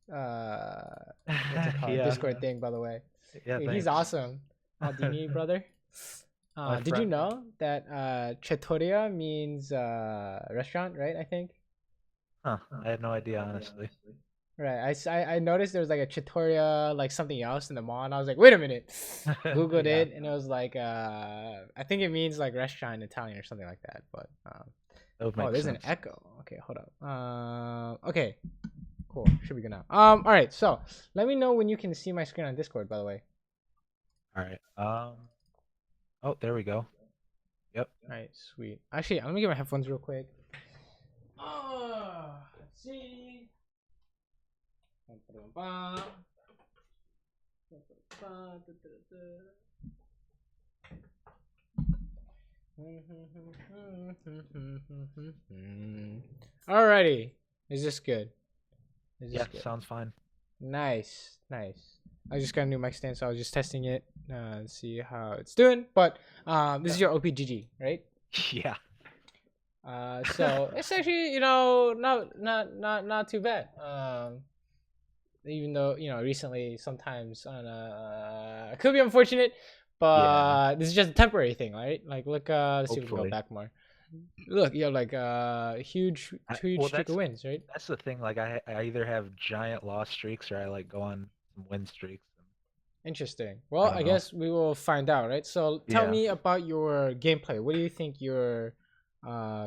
what's it called? Yeah. Discord thing, by the way. Yeah, Dude, he's thanks. awesome. Aldini, brother. My Did you friend. know that Trattoria means restaurant, right? I think. Huh. I had no idea, honestly. Right. I noticed there was like a Trattoria, like something else in the mall, and I was like, wait a minute. Googled Yeah, it, and it was like I think it means like restaurant in Italian or something like that. But that would oh, make there's an sense. echo. Okay, hold up. Okay, cool. Should be good now. All right. So let me know when you can see my screen on Discord. By the way. All right. Oh, there we go. Yep. All right, sweet. Actually, let me get my headphones real quick. Let's see. Alrighty. Is this good? Is this Yeah, good? sounds fine. Nice, nice. I just got a new mic stand, so I was just testing it, see how it's doing. But this Yeah. is your OPGG, right? Yeah. So it's actually not too bad. Even though recently sometimes on it could be unfortunate, Yeah. but this is just a temporary thing, right? Like look, let's see if we can go Hopefully. back more. Look, you have like huge huge Well, streak of wins, right? that's the thing. Like, I either have giant loss streaks or I like go on some win streaks. Interesting. I Well, don't I know. guess we will find out, right? So tell Yeah. me about your gameplay. What do you think you're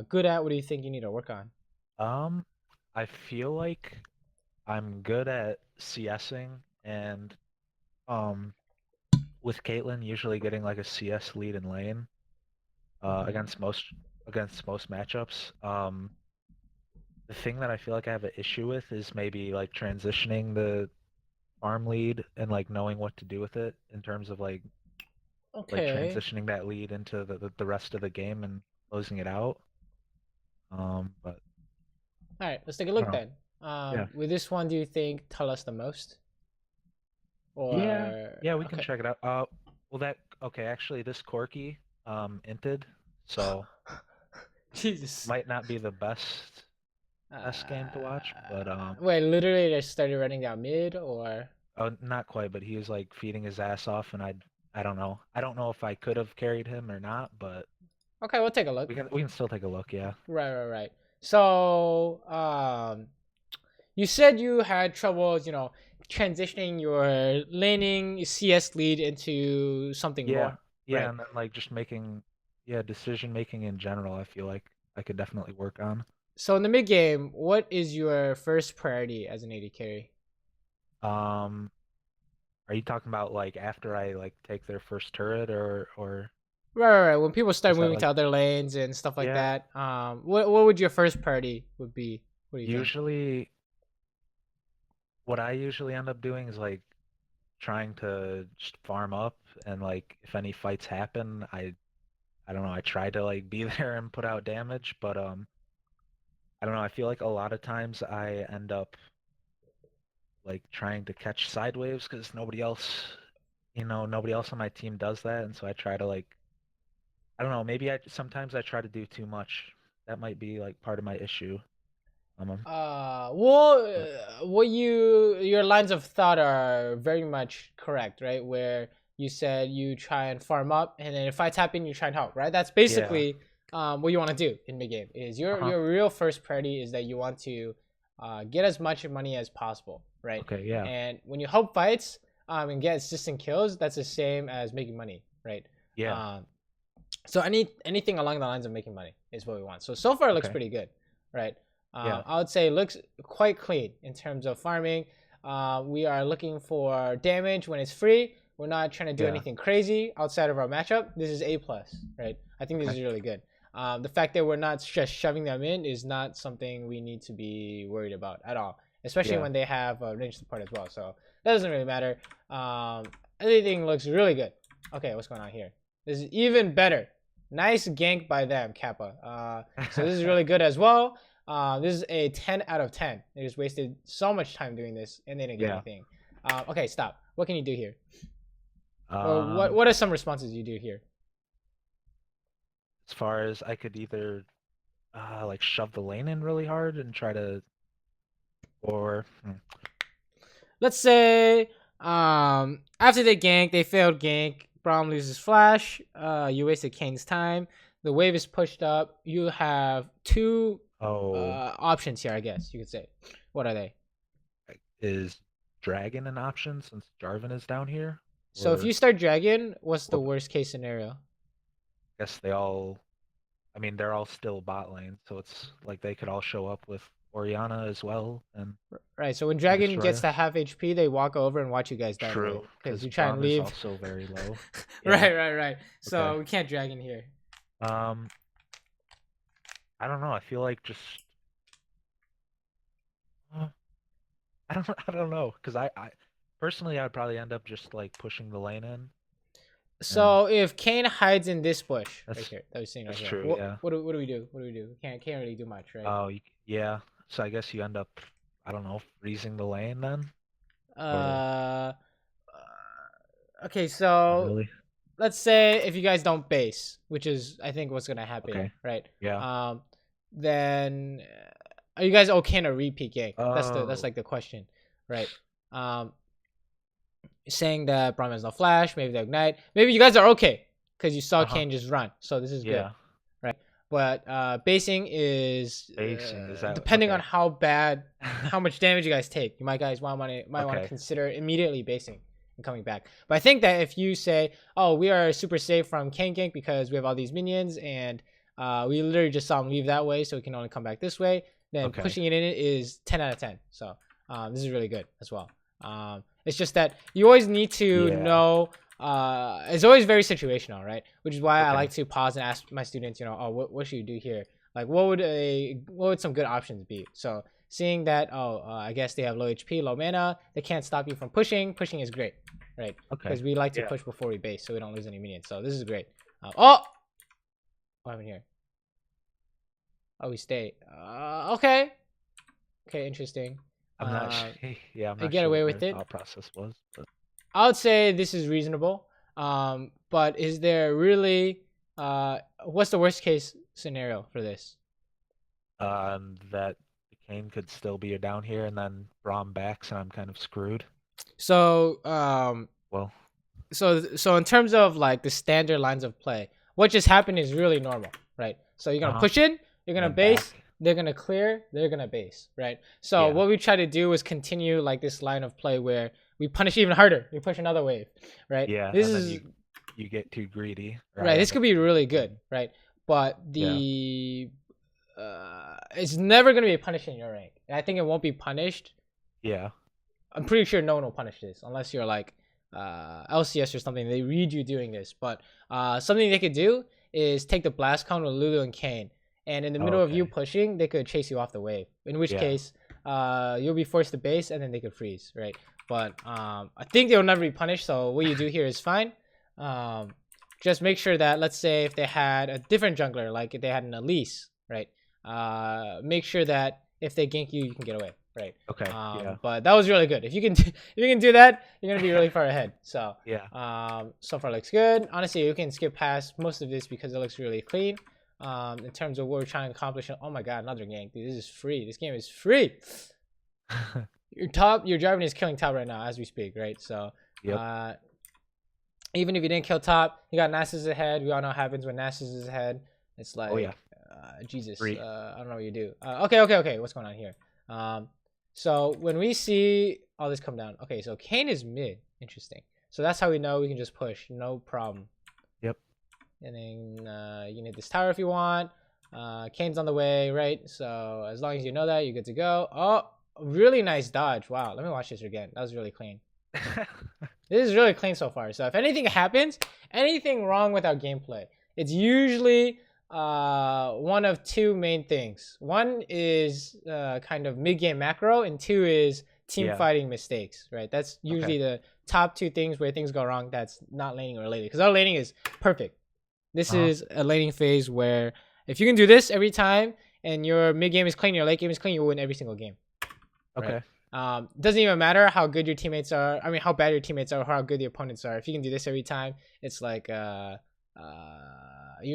good at? What do you think you need to work on? Um, I feel like I'm good at CSing and um with Caitlyn usually getting like a CS lead in lane Hmm. against most matchups. The thing that I feel like I have an issue with is maybe like transitioning the farm lead and like knowing what to do with it in terms of like Okay. transitioning that lead into the rest of the game and closing it out. But All right, let's take a I don't look know. then. Yeah. With this one, do you think tell us the most? Yeah. Or Yeah, we can okay. check it out. Well that okay, actually this Corki inted, so Jesus. might not be the best game to watch, but Wait, literally they started running down mid or oh, not quite, but he was like feeding his ass off, and I don't know. I don't know if I could have carried him or not, but okay, we'll take a look. we can still take a look. Yeah. Right, right, right. So, you said you had troubles, transitioning your laning CS lead into something Yeah. more. Yeah, Right. and then like just making yeah decision making in general. I feel like I could definitely work on. So in the mid game, what is your first priority as an AD carry? Um, are you talking about like after I like take their first turret or Right, right, right. When people start is that moving to like other lanes and stuff like yeah? that, what would your first priority would be? What do you think? Usually, what I usually end up doing is like trying to just farm up and like if any fights happen, I don't know, I try to like be there and put out damage, but I don't know, I feel like a lot of times I end up like trying to catch side waves because nobody else on my team does that, and so I try to like I don't know, maybe I sometimes I try to do too much. That might be like part of my issue. Well, But what your lines of thought are very much correct, right? Where you said you try and farm up, and then if fights happen, you try and help, right? That's yeah. basically what you want to do in mid game. Is Uh-huh. your real first priority is that you want to get as much money as possible, right? Okay, yeah. And when you help fights and get assistant kills, that's the same as making money, right? Yeah. Um, so anything along the lines of making money is what we want. So far it looks Okay. pretty good, right? Yeah. I would say it looks quite clean in terms of farming. We are looking for damage when it's free. We're not trying to do Yeah. anything crazy outside of our matchup. This is A plus, right? I think this Okay. is really good. The fact that we're not just shoving them in is not something we need to be worried about at all, especially Yeah. when they have range support as well. So that doesn't really matter. Everything looks really good. Okay, what's going on here? This is even better. Nice gank by them, Kappa. So this is really good as well. This is a 10 out of 10. They just wasted so much time doing this and they didn't get Yeah. anything. Okay, stop. What can you do here? Or what, Um, what are some responses you do here? as far as I could either like shove the lane in really hard and try to or let's say after they gank, they failed gank. Braum loses flash. You wasted Kane's time. The wave is pushed up. You have two Oh, options here, I guess you could say. What are they? is Dragon an option since Jarvan is down here? So if Or you start dragon, what's the what? worst case scenario? Guess they all. I mean, they're all still bot lane, so it's like they could all show up with Oriana as well and Right. So when dragon destroy gets to us. half HP, they walk over and watch you guys die, right? True, Because because you try and Braum is leave. also very low. Yeah. Right. Okay. So we can't dragon here. Um, I don't know. I feel like just. uh, I don't. I don't know, because I personally I'd probably end up just like pushing the lane in, and So if Kane hides in this bush right that's here, that we're seeing right that's here, true. what Yeah. what do we do? What do we do? We can't really do much, right? Oh, yeah. So I guess you end up, I don't know, freezing the lane then, or Uh, okay. not So really. let's say if you guys don't base, which is I think what's gonna happen, Okay. right? Yeah. Then are you guys okay in a repeat gank? That's Oh. like the question, right? Saying that Braum has no flash, maybe they ignite, maybe you guys are okay because you saw Uh-huh. Kane just run, so this is good, Yeah. right? But basing is Basing is that depending on okay? how bad, how much damage you guys take. You guys might want to Okay. consider immediately basing and coming back. But I think that if you say, "Oh, we are super safe from Kane gank because we have all these minions and we literally just saw him leave that way, so we can only come back this way," then Okay. pushing it in is 10 out of 10. So this is really good as well. It's just that you always need to Yeah. know. It's always very situational, right? Which is why I Okay. like to pause and ask my students, oh, what should you do here? Like, what would some good options be? So seeing that, I guess they have low HP, low mana, they can't stop you from pushing. Pushing is great, right? Okay. Because we like to Yeah. push before we base, so we don't lose any minions. So this is great. Oh, what happened here? Oh, we stay. Okay, interesting. I'm not. Yeah, I'm They not get sure away what with their it. thought process was, but I would say this is reasonable. But is there really what's the worst case scenario for this? that Kane could still be down here, and then Braum backs, and I'm kind of screwed. So Well. so in terms of like the standard lines of play, what just happened is really normal, right? So you're gonna Uh-huh. push in, you're gonna And then base, back. they're gonna clear, they're gonna base, right? So Yeah. what we try to do is continue like this line of play where we punish even harder. We push another wave, right? Yeah, This and then is you get too greedy, or I right. This end could up be getting really too good, greedy. right? But Yeah. it's never gonna be punished in your rank. And I think it won't be punished. Yeah. I'm pretty sure no one will punish this unless you're like LCS or something. They read you doing this, but something they could do is take the blast cone with Lulu and Kane, and in the Oh, middle of you okay. pushing, they could chase you off the wave. In which Yeah. case, you'll be forced to base, and then they could freeze, right? But I think they'll never be punished. So what you do here is fine. Just make sure that, let's say if they had a different jungler, like if they had an Elise, right? Make sure that if they gank you, you can get away, right? Okay. Yeah. But that was really good. If you can if you can do that, you're gonna be really far ahead. So Yeah. so far looks good. Honestly, you can skip past most of this because it looks really clean. In terms of what we're trying to accomplish. Oh my god, another gank. Dude, this is free. This game is free. Your Jarvan is killing top right now as we speak, right? So Yep. even if you didn't kill top, you got Nasus ahead. We all know what happens when Nasus is ahead. It's like, Oh yeah. Jesus, Free. I don't know what you do. Okay. What's going on here? So when we see all this come down, okay, so Kane is mid. Interesting. So that's how we know we can just push, no problem. Yep. And then you can hit this tower if you want. Kane's on the way, right? So as long as you know that, you're good to go. Oh, really nice dodge. Wow, let me watch this again. That was really clean. This is really clean so far. So if anything happens, anything wrong with our gameplay, it's usually one of two main things. One is kind of mid-game macro, and two is team fighting mistakes, right? That's usually the top two things where things go wrong that's not laning related, because our laning is perfect. This is a laning phase where if you can do this every time and your mid-game is clean, your late game is clean, you will win every single game. Okay. Right? Doesn't even matter how good your teammates are. I mean, how bad your teammates are, or how good the opponents are. If you can do this every time, it's like you're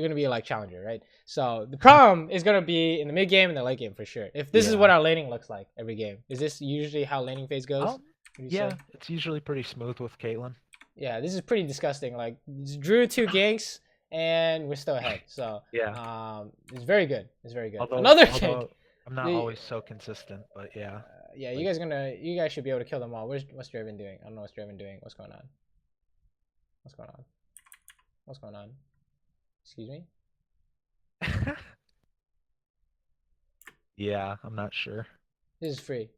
gonna be like challenger, right? So the problem is gonna be in the mid game and the late game for sure. If this is what our laning looks like every game, is this usually how laning phase goes? would you Yeah, say? it's usually pretty smooth with Caitlyn. Yeah, this is pretty disgusting. Like drew 2 ganks and we're still ahead. So Yeah. it's very good. It's very good. Although Another gank. although I'm not The always so consistent, but yeah. yeah, Like you guys should be able to kill them all. What's Draven doing? I don't know what's Draven doing. What's going on? What's going on? What's going on? Excuse me? yeah, I'm not sure. This is free.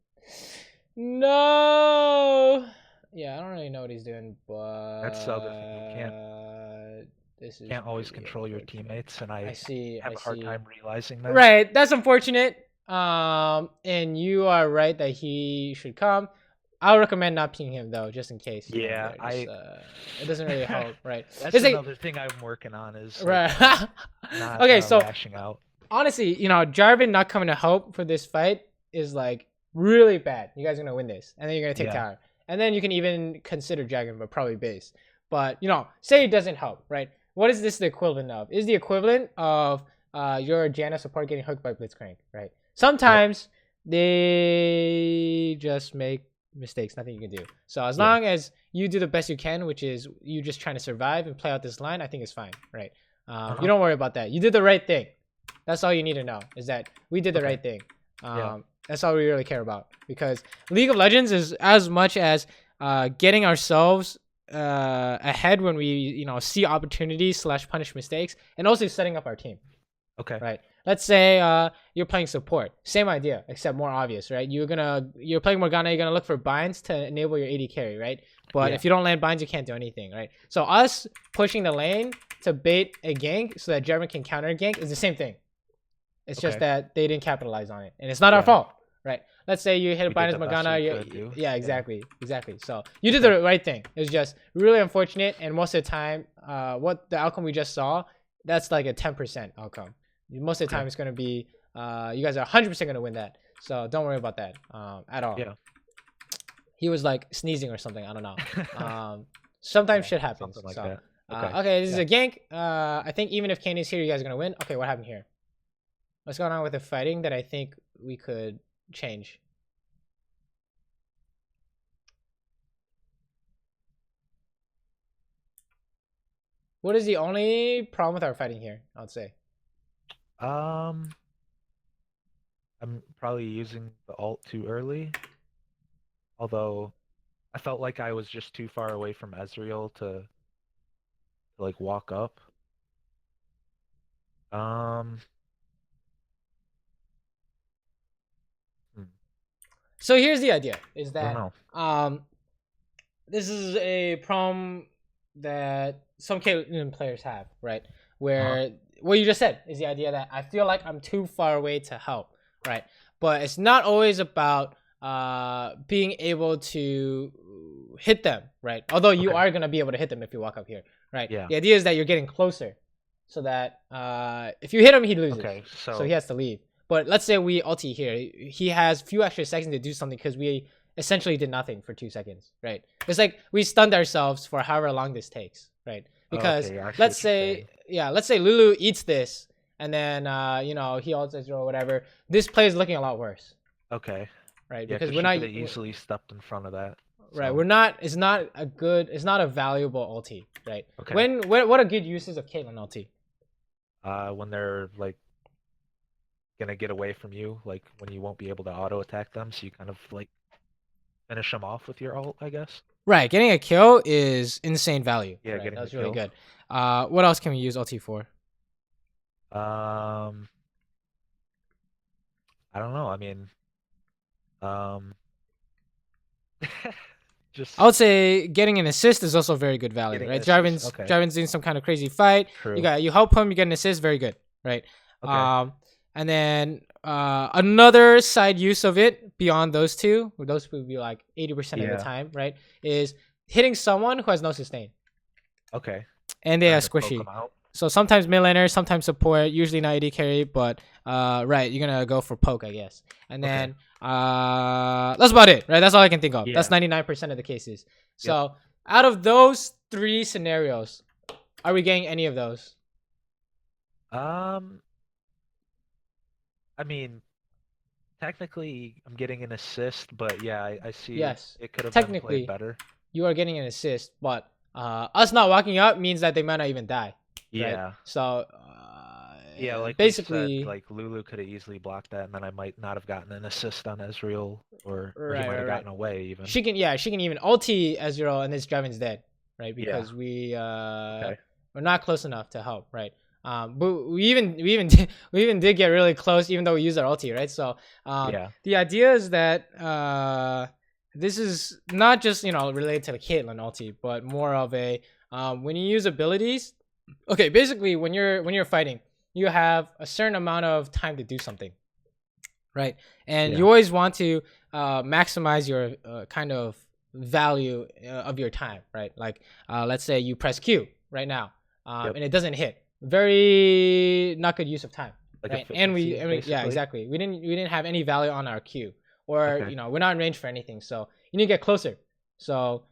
No. Yeah, I don't really know what he's doing, but That's the other thing. You this is can't always pretty control your unfortunate. teammates, and I I see. have I a hard see. time realizing that. Right, that's unfortunate. And you are right that he should come. I would recommend not pinging him though, just in case. Yeah, It doesn't really help, right? That's It's like, another thing I'm working on is right. not Okay, so lashing out. honestly, Jarvan not coming to help for this fight is like really bad. You guys are gonna win this, and then you're gonna take tower, and then you can even consider dragon, but probably base. But say it doesn't help, right? What is this the equivalent of? Is the equivalent of your Janna support getting hooked by Blitzcrank, right? Sometimes they just make mistakes, nothing you can do. So as long as you do the best you can, which is you just trying to survive and play out this line, I think it's fine, right? You don't worry about that. You did the right thing. That's all you need to know, is that we did the right thing. That's all we really care about, because League of Legends is as much as getting ourselves ahead when we see opportunities / punish mistakes, and also setting up our team. Okay. Right. Let's say you're playing support. Same idea, except more obvious, right? You're playing Morgana. You're gonna look for binds to enable your AD carry, right? But if you don't land binds, you can't do anything, right? So us pushing the lane to bait a gank so that Jarvan can counter a gank is the same thing. It's just that they didn't capitalize on it, and it's not our fault, right? Let's say you hit a bind as Morgana. Yeah, exactly. So you did the right thing. It was just really unfortunate, and most of the time, what the outcome we just saw, that's like a 10% outcome. Most of the time, it's going to be you guys are 100% going to win that. So don't worry about that at all. Yeah. He was like sneezing or something. I don't know. Sometimes shit happens. Something like so, that. Okay, this is a gank. I think even if Kane is here, you guys are going to win. Okay, what happened here? What's going on with the fighting that I think we could change? What is the only problem with our fighting here, I would say? I'm probably using the ult too early. Although I felt like I was just too far away from Ezreal to like walk up. So here's the idea: is that this is a problem that some Caitlyn players have, right? Where what you just said is the idea that I feel like I'm too far away to help, right? But it's not always about being able to hit them, right? Although you are gonna be able to hit them if you walk up here, right? Yeah. The idea is that you're getting closer, so that if you hit him, he loses. Okay, so he has to leave. But let's say we ulti here. He has few extra seconds to do something because we essentially did nothing for 2 seconds, right? It's like we stunned ourselves for however long this takes, right? Because let's say Lulu eats this and then he ults Ezreal or whatever. This play is looking a lot worse. Okay. Right, yeah, because we're not easily stepped in front of that. So. Right, we're not. It's not a valuable ulti, right? Okay. What are good uses of Caitlyn ulti? When they're like gonna get away from you, like when you won't be able to auto attack them, so you kind of like finish them off with your ult, I guess. Right, getting a kill is insane value. Yeah, right, that's really good. What else can we use ulti for? I don't know. I mean, just. I would say getting an assist is also very good value, right? Jarvan's doing some kind of crazy fight. True. You help him, you get an assist, very good, right? Okay. And then another side use of it beyond those two, those would be like 80% of the time, right? Is hitting someone who has no sustain. Okay. And they have squishy. So sometimes mid laner, sometimes support, usually not AD carry, but right, you're gonna go for poke, I guess. And then that's about it, right? That's all I can think of. That's 99% of the cases. So out of those 3 scenarios, are we getting any of those? I mean, technically I'm getting an assist, but yeah, I see Yes, it could have been played technically better. you are getting an assist, but us not walking up means that they might not even die, right? Yeah. So Yeah, like we said, basically, like Lulu could have easily blocked that, and then I might not have gotten an assist on Ezreal, or he right, might right, have right. gotten away even. She can even ulti Ezreal and this Draven's dead, right? Yeah. Because Okay. we're not close enough to help, right? But we even did, we even did get really close, even though we used our ulti, right? So Yeah. the idea is that this is not just related to the Caitlyn ulti, but more of a when you use abilities. Okay, basically when you're fighting, you have a certain amount of time to do something, right? And you Yeah. always want to maximize your kind of value of your time, right? Like let's say you press Q right now, Yep. and it doesn't hit. Very not good use of time, Like right? And we, efficiency, and we, yeah, basically. exactly. We didn't have any value on our Q, or Okay. we're not in range for anything. So you need to get closer, so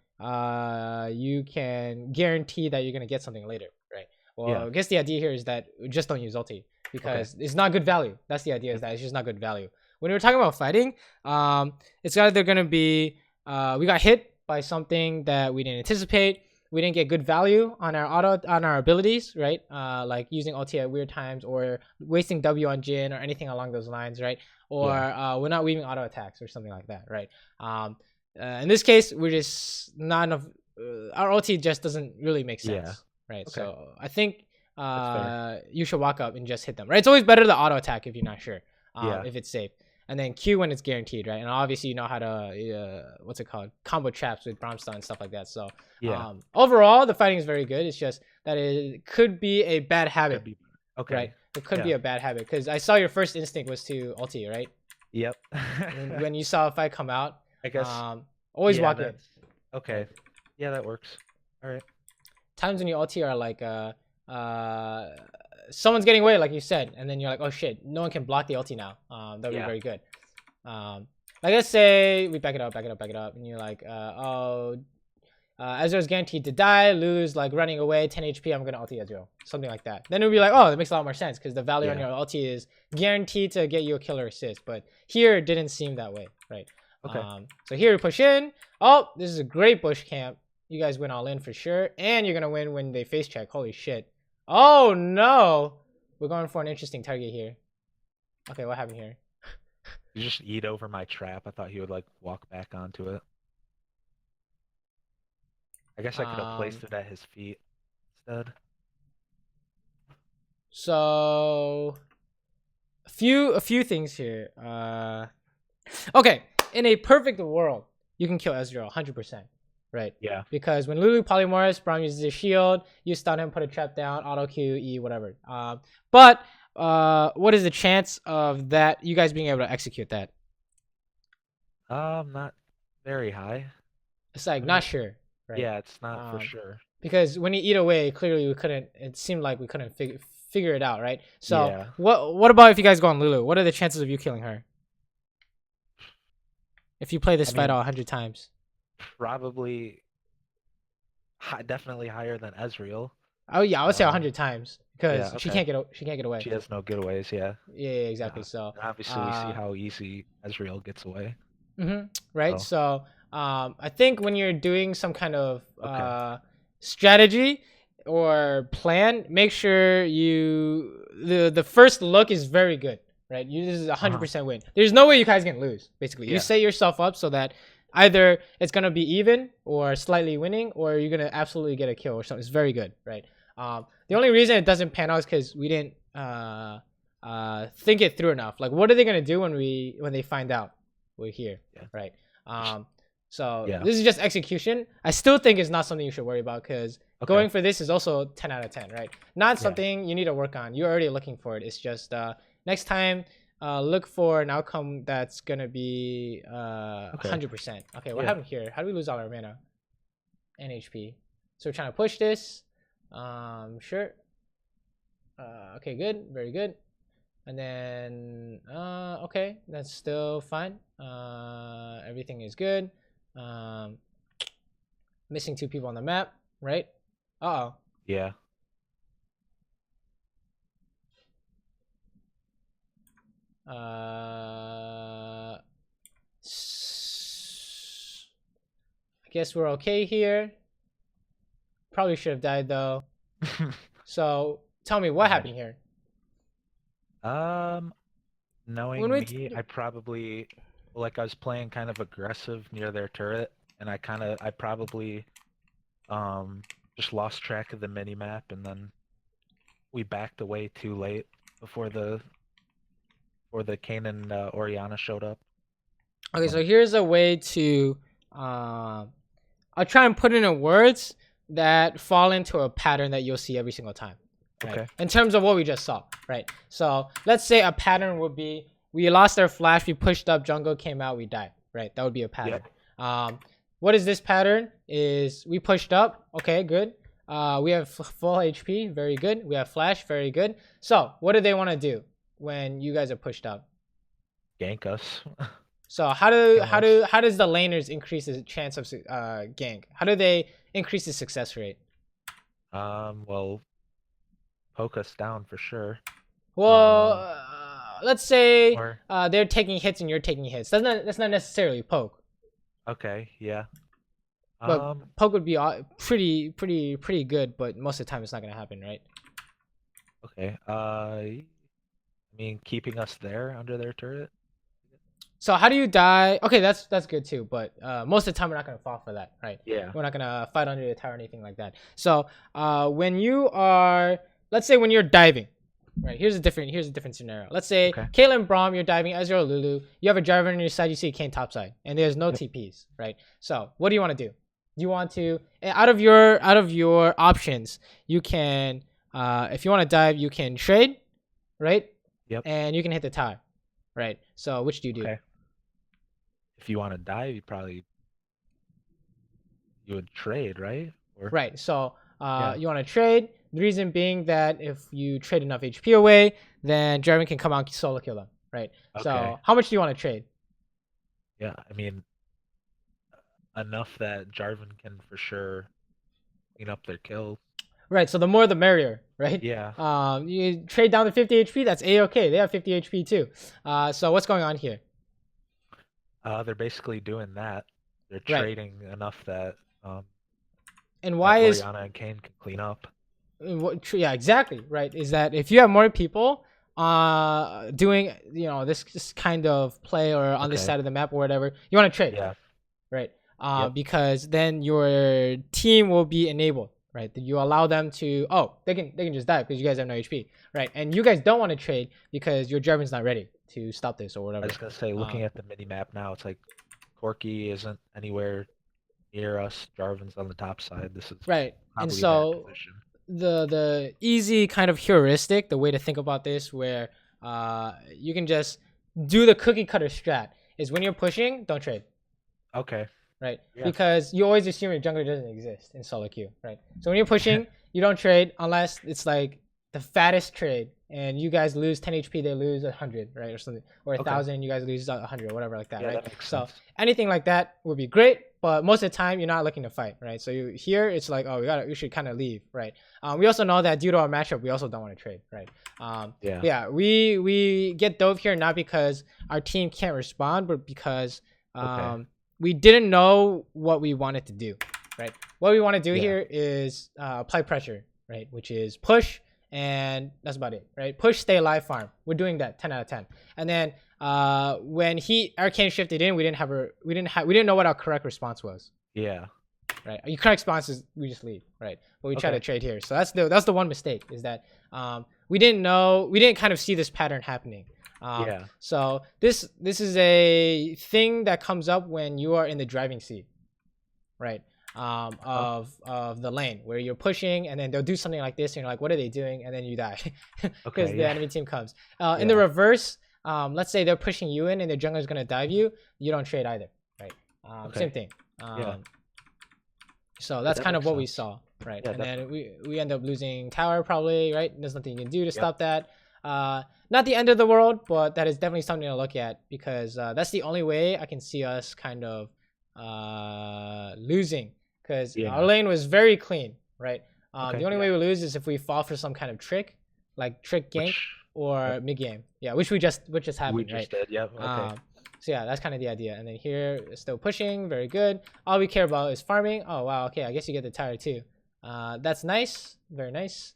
you can guarantee that you're gonna get something later, right? Well, Yeah. I guess the idea here is that we just don't use ulti Okay. because it's not good value. That's the idea, is Yep. that it's just not good value. When we're talking about fighting, it's either gonna be we got hit by something that we didn't anticipate. We didn't get good value on our abilities, right? Like using ulti at weird times, or wasting W on Jin, or anything along those lines, right? Or Yeah. we're not weaving auto attacks or something like that, right? In this case, we're just not enough. Our ulti just doesn't really make Yeah. sense, right? Okay. So I think That's fair. you should walk up and just hit them, right? It's always better to auto attack if you're not sure, Yeah. if it's safe, and then Q when it's guaranteed, right? And obviously you know how to what's it called, combo traps with Bromstone and stuff like that. So Yeah. overall the fighting is very good. It's just that it could be a bad Could habit, be. right? Okay. It could be Yeah. a bad habit, because I saw your first instinct was to ulti, right? Yep. When you saw a fight come out, I guess. always Yeah. walk in. That's okay. Yeah, that works. All right. Times when you ulti are like uh someone's getting away, like you said, and then you're like, oh shit, no one can block the ulti now. That'll be Yeah. very good. Like let's say we back it up, and you're like, Ezreal's guaranteed to die. Lulu's like running away, 10 HP. I'm gonna ulti Ezreal, something like that. Then it would be like, oh, that makes a lot more sense, because the value on Yeah. your ulti is guaranteed to get you a killer assist. But here it didn't seem that way, right? Okay. So here we push in. Oh, this is a great bush camp. You guys went all in for sure, and you're gonna win when they face check. Holy shit! Oh no, we're going for an interesting target here. Okay, what happened here? You just eat over my trap. I thought he would like walk back onto it. I guess I could have placed Um, it at his feet instead. so a few things here. Okay, in a perfect world, you can kill Ezreal 100%, right? Yeah. Because when Lulu polymorphs, Braum uses his shield, you stun him, put a trap down, auto Q, E, whatever. But what is the chance of that, you guys being able to execute that? Not very high. It's like I not mean, sure, right? yeah, it's not for Um, sure. because when you eat away, clearly we couldn't. It seemed like we couldn't figure it out, right? So Yeah. what about if you guys go on Lulu? What are the chances of you killing her if you play I this fight mean, 100 times? probably definitely higher than Ezreal. Oh yeah, I would say Um, 100 times, yeah, because okay. she can't get away. She has no giveaways, yeah. Yeah, exactly. So And obviously we see uh, how easy Ezreal gets away. right. So, So I think when you're doing some kind of okay. strategy or plan, make sure the first look is very good, right? This is a hundred Uh-huh. percent win. There's no way you guys can lose. Basically, you Yeah. set yourself up so that either it's gonna be even or slightly winning, or you're gonna absolutely get a kill or something. It's very good, right? The only reason it doesn't pan out is because we didn't think it through enough. Like, what are they gonna do when they find out we're here, Yeah. right? So Yeah. this is just execution. I still think it's not something you should worry about, because Okay. going for this is also 10 out of 10, right? Not Yeah. something you need to work on. You're already looking for it. It's just next time, look for an outcome that's gonna be Okay. 100%. Okay, what Yeah. happened here? How do we lose all our mana and HP? So we're trying to push this. Sure. Okay, good, very good. And then okay, that's still fine. Everything is good. Missing 2 people on the map, right? Uh-oh. Yeah. I guess we're okay here. Probably should have died though. So tell me what happened here. Um, When knowing we me, I probably like I was playing kind of aggressive near their turret, and I probably just lost track of the mini map, and then we backed away too late before the Kanan Oriana showed up. Okay, so here's a way to I'll try and put it in words that fall into a pattern that you'll see every single time. Right? Okay. In terms of what we just saw, right? So let's say a pattern would be we lost our flash, we pushed up, jungle came out, we died. Right? That would be a pattern. Yep. What is this pattern? Is we pushed up, okay, good. We have full HP, very good. We have flash, very good. So what do they want to do when you guys are pushed up? Gank us. So how does the laners increase the chance of gank? How do they increase the success rate? Well, poke us down for sure. Well, let's say Or they're taking hits and you're taking hits. That's not necessarily poke. okay, yeah. But poke would be pretty good, but most of the time it's not gonna happen, right? Okay. I mean, keeping us there under their turret. So how do you die? Okay, that's good too, but most of the time we're not gonna fall for that, right? Yeah. We're not gonna fight under the tower or anything like that. So when you are, let's say when you're diving, right? Here's a different scenario. Let's say Okay. Caitlyn Braum, you're diving, Ezreal Lulu, you have a driver on your side, you see a Kane topside, and there's no TPs, right? So what do you want to do? You want to out of your options, you can if you want to dive, you can trade, right? Yep. And you can hit the tower, right? So which do you do? Okay. If you want to dive, you would trade, right? Or Right. So Yeah. you want to trade. The reason being that if you trade enough HP away, then Jarvan can come out and solo kill them, right? Okay. So how much do you want to trade? Yeah, I mean, enough that Jarvan can for sure clean up their kills. Right. So the more the merrier, right? Yeah. You trade down to 50 HP. That's a-okay. They have 50 HP too. So what's going on here? They're basically doing that. They're Right. trading enough that And why that is Oriana and Kane can clean up. yeah, exactly, right? Is that if you have more people doing this kind of play or on this Okay. side of the map or whatever, you want to trade, Yeah. right? Yep. Because then your team will be enabled, right? You allow them to they can just die because you guys have no HP, right? And you guys don't want to trade because your Jarvan's not ready to stop this or I whatever. was gonna say, looking at the mini map now, it's like Corki isn't anywhere near us. Jarvan's on the top side. This is Right. probably And their so position. the easy kind of heuristic, the way to think about this, where you can just do the cookie cutter strat, is when you're pushing, don't trade, Okay. right? Yeah. Because you always assume your jungler doesn't exist in solo queue, right? So when you're pushing, you don't trade unless it's like the fattest trade, and you guys lose 10 HP, they lose 100, right, or something, or 1,000, you guys lose 100, or whatever like that, Yeah, right? that makes So sense. anything like that would be great, but most of the time you're not looking to fight, right? So here it's like, we should kind of leave, right? We also know that due to our matchup, we also don't want to trade, right? Yeah. We get dove here not because our team can't respond, but because Okay. we didn't know what we wanted to do, right? What we want to do Yeah. here is apply pressure, right? Which is push, and that's about it, right? Push, stay alive, farm. We're doing that 10 out of 10. And then when Arcane shifted in, we didn't know what our correct response was, Yeah. right? Your correct response is we just leave, right? But we try to Okay. trade here. So that's the one mistake, is that we didn't kind of see this pattern happening. Yeah. So this is a thing that comes up when you are in the driving seat, right? Of the lane where you're pushing, and then they'll do something like this, and you're like, what are they doing? And then you die because Okay, the yeah. enemy team comes. In the reverse, let's say they're pushing you in and their jungler's gonna dive you. You don't trade either, right? Okay. Same thing. Yeah. So that's that kind of makes what we sense. saw, right? Yeah, And that- then we end up losing tower probably, right? There's nothing you can do to stop that. Not the end of the world, but that is definitely something to look at, because that's the only way I can see us kind of losing, because Yeah. our lane was very clean, right? Okay, The only yeah. way we lose is if we fall for some kind of trick, like trick gank Which or mid game. Yeah, which just happened, we just right? did. Yep. Okay. So yeah, that's kind of the idea. And then here, still pushing, very good. All we care about is farming. Oh wow, okay, I guess you get the tire too. That's nice, very nice.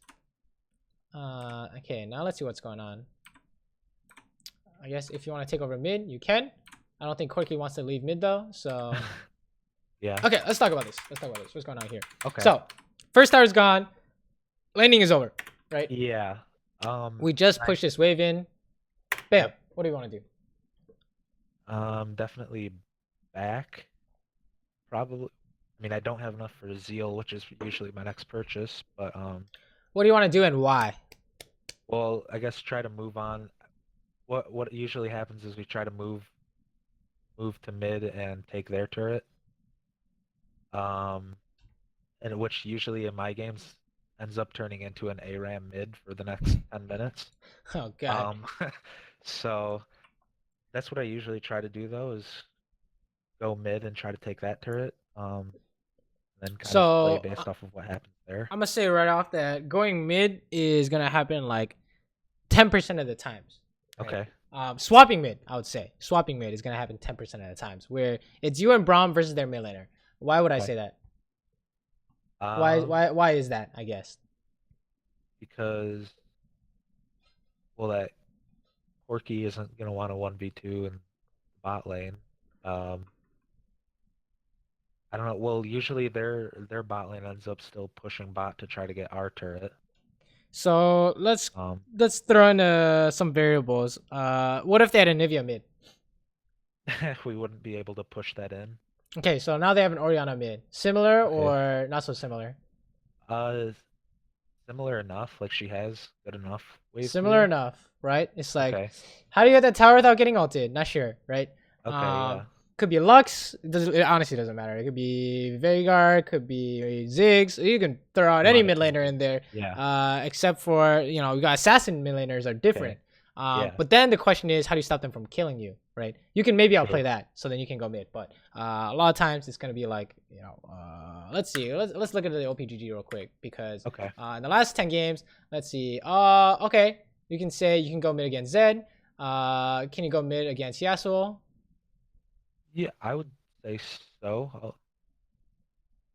Okay, now let's see what's going on. I guess if you want to take over mid, you can. I don't think Corky wants to leave mid though, so. Yeah. Okay, let's talk about this. What's going on here? Okay. So, first tower is gone. Landing is over, right? Yeah. We just pushed this wave in. Bam. Yep. What do you want to do? Definitely back. Probably. I mean, I don't have enough for Zeal, which is usually my next purchase, but What do you want to do and why? well, I guess try to move on. What usually happens is we try to move to mid and take their turret. And which usually in my games ends up turning into an ARAM mid for the next 10 minutes. Oh god. So that's what I usually try to do though, is go mid and try to take that turret. And then kind of play based off of what happens there. I'm gonna say right off that going mid is gonna happen like 10% of the times. Right? Okay. Swapping mid, I would say. Swapping mid is gonna happen 10% of the times, where it's you and Braum versus their mid laner. Why would I say that? Why is that, I guess? Because, well, that Corky isn't gonna want a 1v2 in bot lane. I don't know. Well, usually their bot lane ends up still pushing bot to try to get our turret. So let's throw in some variables. What if they had a Nivea mid? We wouldn't be able to push that in. Okay, so now they have an Orianna mid. Similar or not so similar? Similar enough. Like she has good enough wave Similar clear. enough, right? It's like, Okay. how do you get that tower without getting ulted? Not sure, right? Okay, yeah. Could be Lux. It honestly doesn't matter. It could be Veigar. Could be Ziggs. You can throw out any mid laner in there. Yeah. Except for, you know, we got assassin mid laners are different. Yeah. But then the question is, how do you stop them from killing you, right? You can maybe outplay that, so then you can go mid. But a lot of times it's gonna be like, you know, let's see. Let's look at the OPGG real quick because in the last 10 games, let's see. Okay, you can say you can go mid against Zed. Can you go mid against Yasuo? Yeah, I would say so.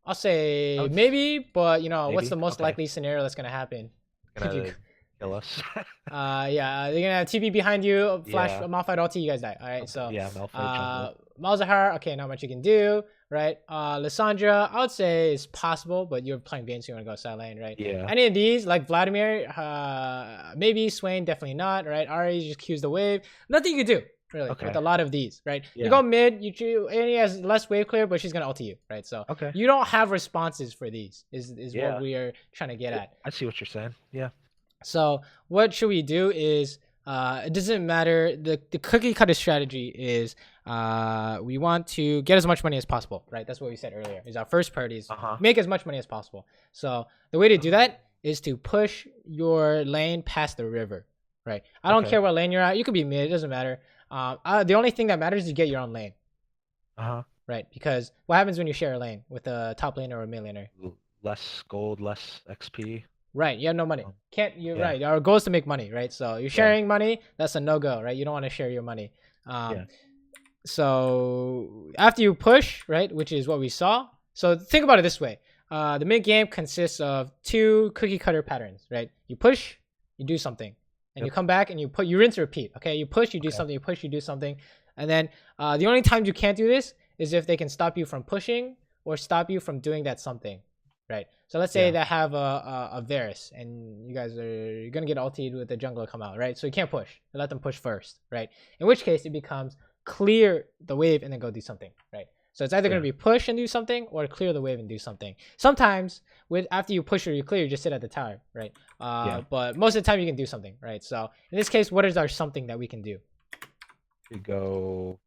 I'll say maybe, but you know, maybe? What's the most likely scenario that's gonna happen? Gonna kill us. Yeah, they're gonna have TP behind you, flash Malphite ulti, you guys die. All right, so yeah, Malphite Malzahar, okay, not much you can do, right? Lissandra, I would say is possible, but you're playing Vayne, so you wanna go side lane, right? Yeah. Any of these, like Vladimir, maybe Swain, definitely not, right? Ari just cues the wave. Nothing you can do. Really, with a lot of these, right? You go mid, and he has less wave clear, but she's gonna ulti you, right? So you don't have responses for these. Is what we are trying to get at. I see what you're saying. Yeah. So what should we do is it doesn't matter. The cookie cutter strategy is we want to get as much money as possible, right? That's what we said earlier. Is our first priority is make as much money as possible. So the way to do that is to push your lane past the river, right? I don't care what lane you're at. You could be mid. It doesn't matter. The only thing that matters is you get your own lane. Right, because what happens when you share a lane with a top laner or a mid laner? Less gold, less XP. Right, you have no money. You're right. Our goal is to make money, right? So you're sharing money. That's a no-go, right? You don't want to share your money. So after you push, right, which is what we saw. So think about it this way: the mid game consists of 2 cookie cutter patterns, right? You push, you do something. And you come back and you rinse and repeat. Okay, you push, you do something, you push, you do something, and then the only times you can't do this is if they can stop you from pushing or stop you from doing that something, right? So let's say they have a Varus and you guys are gonna get ultied with the jungler come out, right? So you can't push. You let them push first, right? In which case it becomes clear the wave and then go do something, right? So it's either going to be push and do something or clear the wave and do something. Sometimes after you push or you clear, you just sit at the tower, right? But most of the time you can do something, right? So in this case, what is our something that we can do? We go.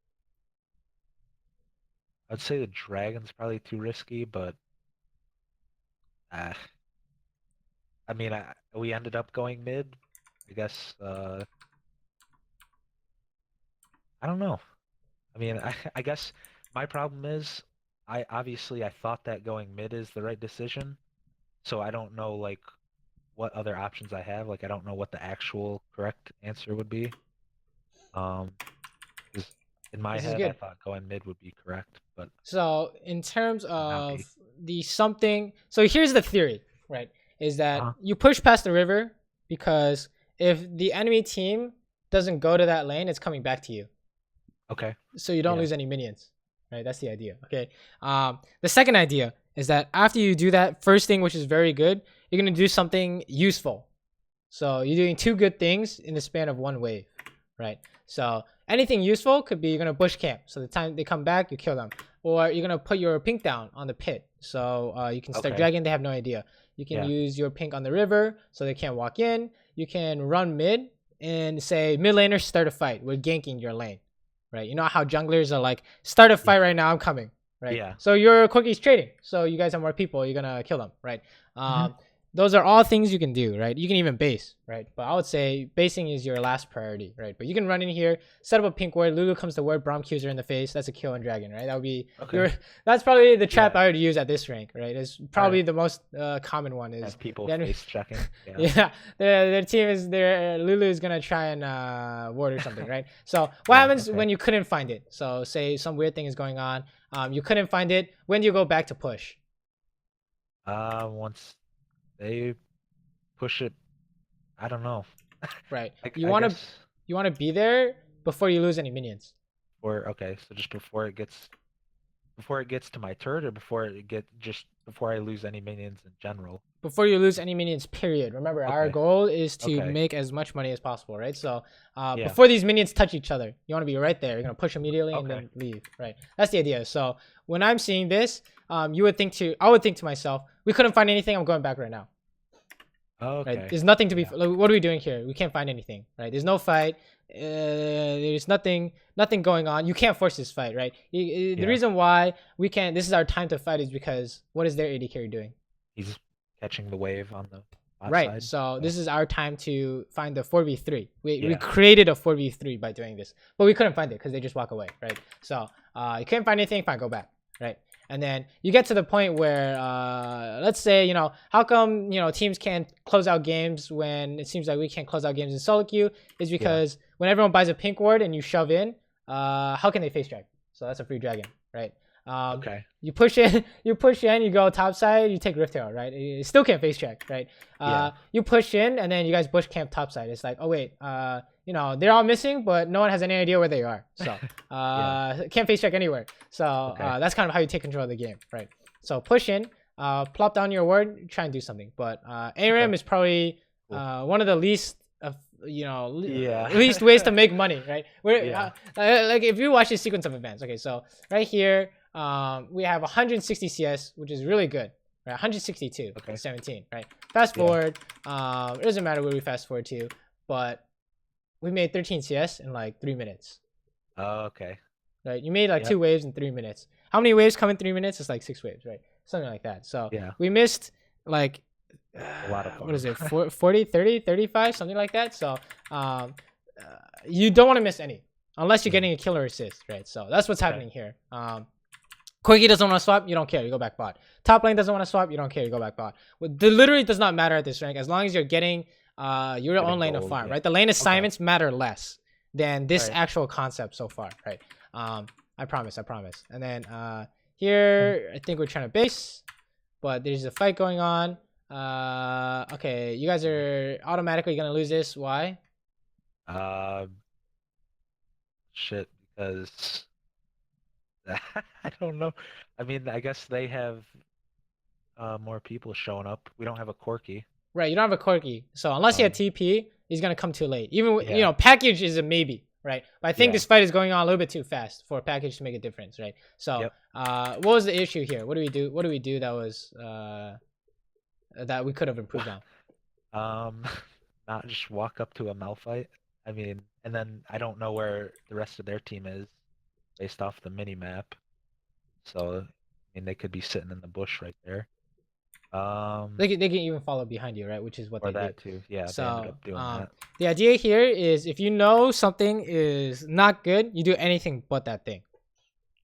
I'd say the dragon's probably too risky, but I mean, we ended up going mid. I guess. I don't know. I mean, I guess my problem is I thought that going mid is the right decision. So I don't know like what other options I have. Like I don't know what the actual correct answer would be. 'Cause In my This is head, I good. thought going mid would be correct, but So in terms might not of be. the something, so here's the theory, right? Is that Uh-huh. you push past the river because if the enemy team doesn't go to that lane, it's coming back to you, Okay. so you don't Yeah. lose any minions, right? That's the idea. Okay. The second idea is that after you do that first thing, which is very good, you're gonna do something useful. So you're doing two good things in the span of one wave, right? So anything useful could be you're gonna bush camp. So the time they come back, you kill them, or you're gonna put your pink down on the pit. So you can start Okay. dragging. They have no idea. You can Yeah. use your pink on the river, so they can't walk in. You can run mid and say mid laners start a fight. We're ganking your lane, right? You know how junglers are like start a fight right now. I'm coming, right? Yeah. So your Corki's trading. So you guys have more people. You're gonna kill them, right? Mhm. Those are all things you can do, right? You can even base, right? But I would say basing is your last priority, right? But you can run in here, set up a pink ward. Lulu comes to ward, Braum Qs her in the face. That's a kill on dragon, right? That would be your. Okay. That's probably the trap Yeah. I would use at this rank, right? It's probably Alright. the most common one is Have people the enemy- face checking. Yeah. yeah, their team is their Lulu is gonna try and ward or something, right? So what Yeah, happens okay. when you couldn't find it? So say some weird thing is going on, you couldn't find it. When do you go back to push? Once they push it, I don't know. Right. I You wanna guess, be there before you lose any minions. or okay, so just before it gets to my turret, or before I lose any minions in general. Before you lose any minions, period. Remember, our Okay. goal is to Okay. make as much money as possible, right? So Yeah. before these minions touch each other, you want to be right there. You're gonna push immediately and Okay. then leave, right? That's the idea. So when I'm seeing this, I would think to myself, we couldn't find anything. I'm going back right now. Okay. Right? There's nothing to be. Yeah. Like, what are we doing here? We can't find anything, right? There's no fight. There's nothing going on. You can't force this fight, right? The Yeah. reason why we can't, this is our time to fight, is because what is their AD carry doing? He's catching the wave on the bot Right. side. So this is our time to find the 4v3. We Yeah. created a 4v3 by doing this, but we couldn't find it because they just walk away, right? So you couldn't find anything, fine, go back, right? And then you get to the point where let's say, how come, teams can't close out games when it seems like we can't close out games in solo queue, is because when everyone buys a pink ward and you shove in, how can they face drag? So that's a free dragon, right? Okay. You push in, you go top side, you take Rift Arrow, right? You still can't face check, right? Yeah. You push in and then you guys bush camp top side. It's like, oh wait, they're all missing, but no one has any idea where they are. So can't face check anywhere. So that's kind of how you take control of the game, right? So push in, plop down your ward, try and do something. But ARAM is probably one of the least least ways to make money, right? Like if you watch the sequence of events, okay, so right here we have 160 CS, which is really good, right? 162 17, right? Fast forward, it doesn't matter where we fast forward to, but we made 13 CS in like 3 minutes. Okay. Right, you made like 2 waves in 3 minutes. How many waves come in 3 minutes? It's like 6 waves, right? Something like that. So we missed like a lot of fun. what is it, 40, 30, 35, something like that. So you don't want to miss any unless you're getting a killer assist, right? So that's what's happening here. Quickie doesn't want to swap, you don't care, you go back bot. Top lane doesn't want to swap, you don't care, you go back bot. It literally does not matter at this rank as long as you're getting your own lane of farm, right? The lane assignments matter less than this actual concept so far, right? I promise. And then here I think we're trying to base, but there's a fight going on. Okay, you guys are automatically gonna lose this. Why? Shit, because I don't know. I mean, I guess they have more people showing up. We don't have a Corki. Right, you don't have a Corki, so unless you have TP, he's gonna come too late. Even package is a maybe, right? But I think this fight is going on a little bit too fast for a package to make a difference, right? So what was the issue here? What do we do? What do we do that was that we could have improved on? Not just walk up to a Malphite. I mean, and then I don't know where the rest of their team is based off the mini map. So I mean, they could be sitting in the bush right there. They can even follow behind you, right? Which is what they that do. too. Yeah, so they ended up doing that. The idea here is if you know something is not good, you do anything but that thing,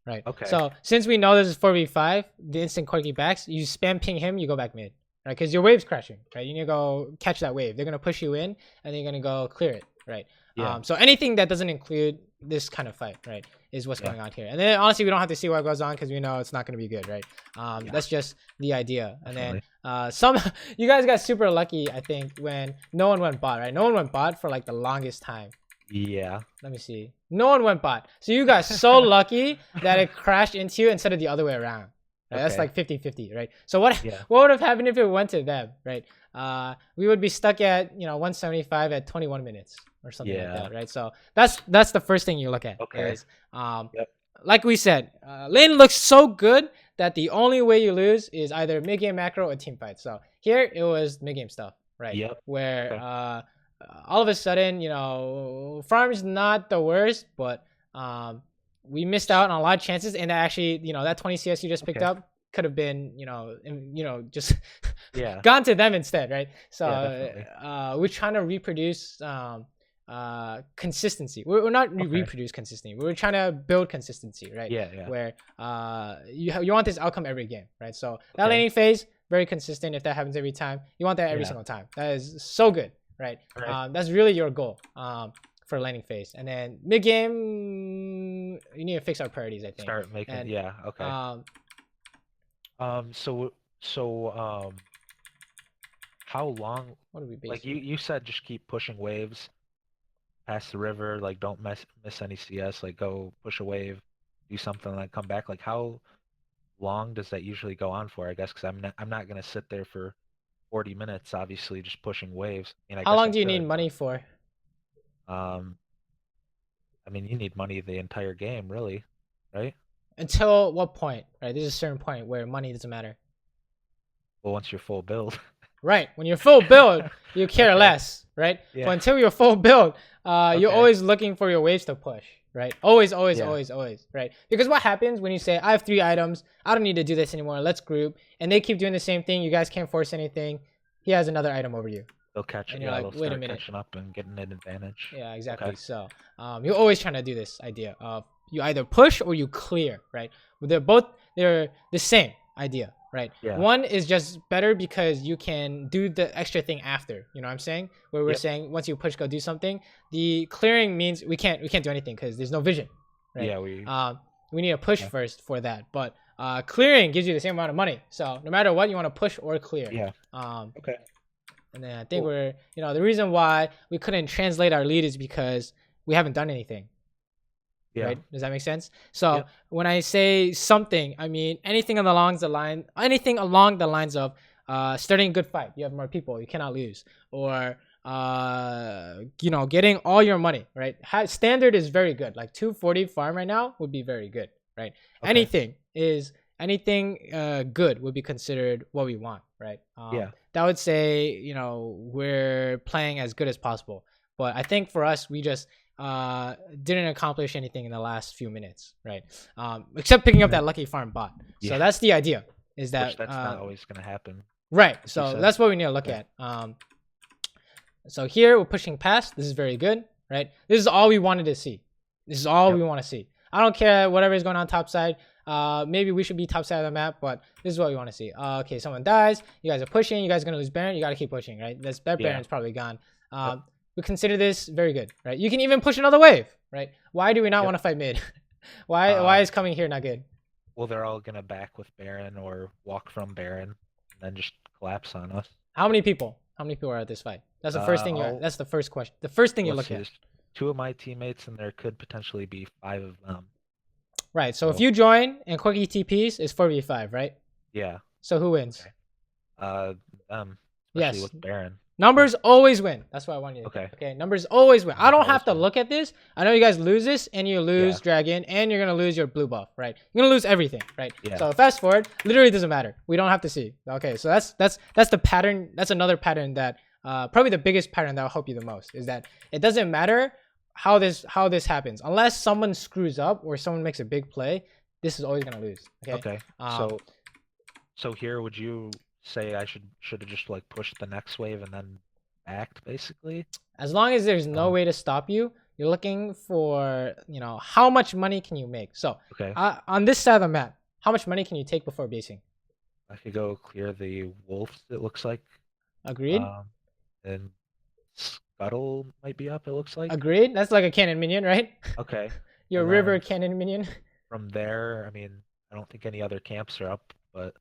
right? Okay. So since we know this is 4v5, the instant Corki backs, you spam ping him, you go back mid, right? Because your wave's crashing, right? You need to go catch that wave. They're gonna push you in, and then you're gonna go clear it, right? Yeah. So anything that doesn't include this kind of fight, right? is what's Yeah. going on here. And then honestly, we don't have to see what goes on because we know it's not going to be good, right? Yeah. That's just the idea. Definitely. And then you guys got super lucky, I think, when no one went bot, right? No one went bot for like the longest time. Yeah. Let me see. No one went bot. So you got so lucky that it crashed into you instead of the other way around. Right? That's Okay. like 50-50, right? So what Yeah. what would have happened if it went to them, right? We would be stuck at 175 at 21 minutes or something like Yeah. that, right? So that's the first thing you look at. Okay. Is, Yep. like we said, lane looks so good that the only way you lose is either mid game macro or team fight. So here it was mid game stuff, right? Yep. Where Okay. all of a sudden, farm's not the worst, but we missed out on a lot of chances, and actually, that 20 CS you just picked Okay. up could have been, just Yeah. gone to them instead, right? So Yeah, we're trying to reproduce consistency. We're not Okay. reproduce consistency. We're trying to build consistency, right? Yeah. Yeah. Where you want this outcome every game, right? So that Okay. laning phase, very consistent. If that happens every time, you want that every Yeah. single time. That is so good, right? Right. That's really your goal for laning phase. And then mid game, you need to fix our priorities, I think. Start making. And, Yeah. Okay. So how long? what do we base? Like you said, just keep pushing waves past the river. Like don't miss any CS. Like go push a wave, do something, like come back. Like how long does that usually go on for? I guess because I'm not gonna sit there for 40 minutes, obviously, just pushing waves. I mean, I How guess long I do you need could, money for? I mean, you need money the entire game, really, right? Until what point, right? There's a certain point where money doesn't matter. Well, once you're full build. Right. When you're full build, you care Okay. less, right? Yeah. But until you're full build, you're Okay. always looking for your waves to push, right? Always, always, Yeah. always, always, right? Because what happens when you say, I have 3 items, I don't need to do this anymore, let's group, and they keep doing the same thing, you guys can't force anything, he has another item over you. They'll catch. And you're Yeah, like, they'll wait a start minute. catching up and getting an advantage. Yeah, exactly. Okay. So you're always trying to do this idea of you either push or you clear, right? But they're the same idea, right? Yeah. One is just better because you can do the extra thing after. You know what I'm saying? Where we're Yep. saying once you push, go do something. The clearing means we can't do anything because there's no vision, right? Yeah, we need to push Yeah. first for that. But clearing gives you the same amount of money. So no matter what, you want to push or clear. Yeah. Okay. And then I think Cool. we're, the reason why we couldn't translate our lead is because we haven't done anything. Yeah. Right? Does that make sense? So Yep. when I say something, I mean anything along the lines of starting a good fight. You have more people, you cannot lose, or getting all your money. Right? Standard is very good. Like 240 farm right now would be very good. Right? Okay. Anything good would be considered what we want. Right? Yeah. That would say we're playing as good as possible. But I think for us, we just didn't accomplish anything in the last few minutes, right? Except picking up that lucky farm bot. So Yeah. that's the idea. Is that Which that's not always gonna happen. right? you So said. that's what we need to look Okay. at. So here we're pushing past. This is very good, right? This is all we wanted to see. This is all Yep. we want to see. I don't care whatever is going on top side. Maybe we should be top side of the map, but this is what we want to see. Okay, someone dies. You guys are pushing. You guys are gonna lose Baron. You gotta keep pushing, right? That Yeah. Baron's probably gone. We consider this very good, right? You can even push another wave, right? Why do we not Yep. want to fight mid? Why is coming here not good? Well, they're all gonna back with Baron or walk from Baron, and then just collapse on us. How many people? How many people are at this fight? That's the first thing that's the first question. The first thing you Let's look see, at. there's 2 of my teammates, and there could potentially be 5 of them. Right. So if So- you join and quickie TPs, it's 4v5, right? Yeah. So who wins? Okay. Them. Yes. Especially with Baron. Numbers always win. That's what I want you to Okay. Okay, numbers always win. I don't have to Always win. look at this. I know you guys lose this and you lose Yeah. dragon and you're gonna lose your blue buff, right? You're gonna lose everything, right? Yeah. So fast forward, literally doesn't matter. We don't have to see. Okay, so that's the pattern. That's another pattern that probably the biggest pattern that will help you the most is that it doesn't matter how this happens unless someone screws up or someone makes a big play. This is always gonna lose. Okay. Okay. So here, would you say I should have just like pushed the next wave and then backed, basically? As long as there's no way to stop you, you're looking for how much money can you make. So Okay. on this side of the map, how much money can you take before basing? I could go clear the wolves, it looks like. Agreed. And Scuttle might be up, it looks like. Agreed. That's like a cannon minion, right? Okay. your And river then cannon minion. from there, I mean, I don't think any other camps are up, but um,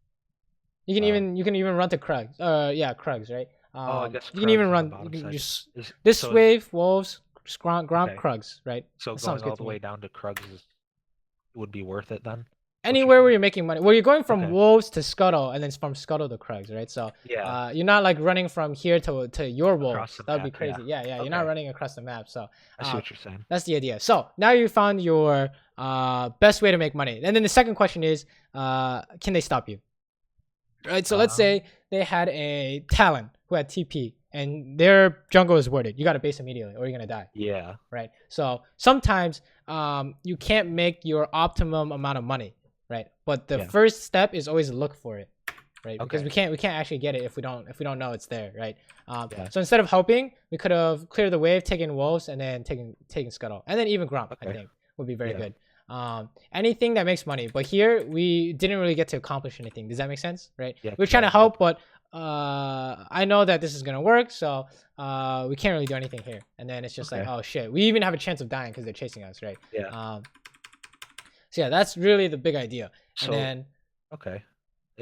You can even run to Krugs. Yeah, Krugs, right? oh, I guess You can even Krug's on the run. You bottom can side. just Is this so is wave wolves, Gromp, okay. Krugs, right? So That sounds going good all to the way me. down to Krug's would be worth it then? What you're Anywhere where saying? you're making money. Well, you're going from Okay. wolves to scuttle, and then from scuttle to Krugs, right? So, Yeah. you're not like running from here to your Across wolves. the That would be map. Yeah. crazy. Yeah, yeah. You're not Okay. running across the map. So, I see uh, what you're saying. that's the idea. So now you found your best way to make money, and then the second question is, can they stop you? Right. So let's Um. say they had a Talon who had TP, and their jungle is warded. You got to base immediately, or you're gonna die. Yeah. Right? So sometimes you can't make your optimum amount of money, right? But the Yeah. first step is always look for it, right? Because Okay. we can't actually get it if we don't know it's there, right? Yeah. So instead of hoping, we could have cleared the wave, taken wolves, and then taken scuttle, and then even grump. I Okay. think would be very Yeah. good. Anything that makes money, but here we didn't really get to accomplish anything. Does that make sense, right? Yeah. We're trying to Yeah. help, but I know that this is gonna work, so we can't really do anything here. And then it's just like, Okay. oh shit, we even have a chance of dying because they're chasing us, right? Yeah. So yeah, that's really the big idea. And So then okay.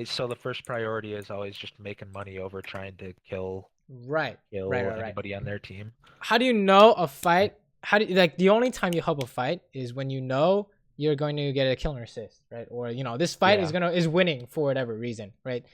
So the first priority is always just making money over trying to kill right, right. anybody on their team. How do you know a fight? How do you, like the only time you help a fight is when you know you're going to get a kill or assist, right? Or you know this fight Yeah. is winning for whatever reason, right?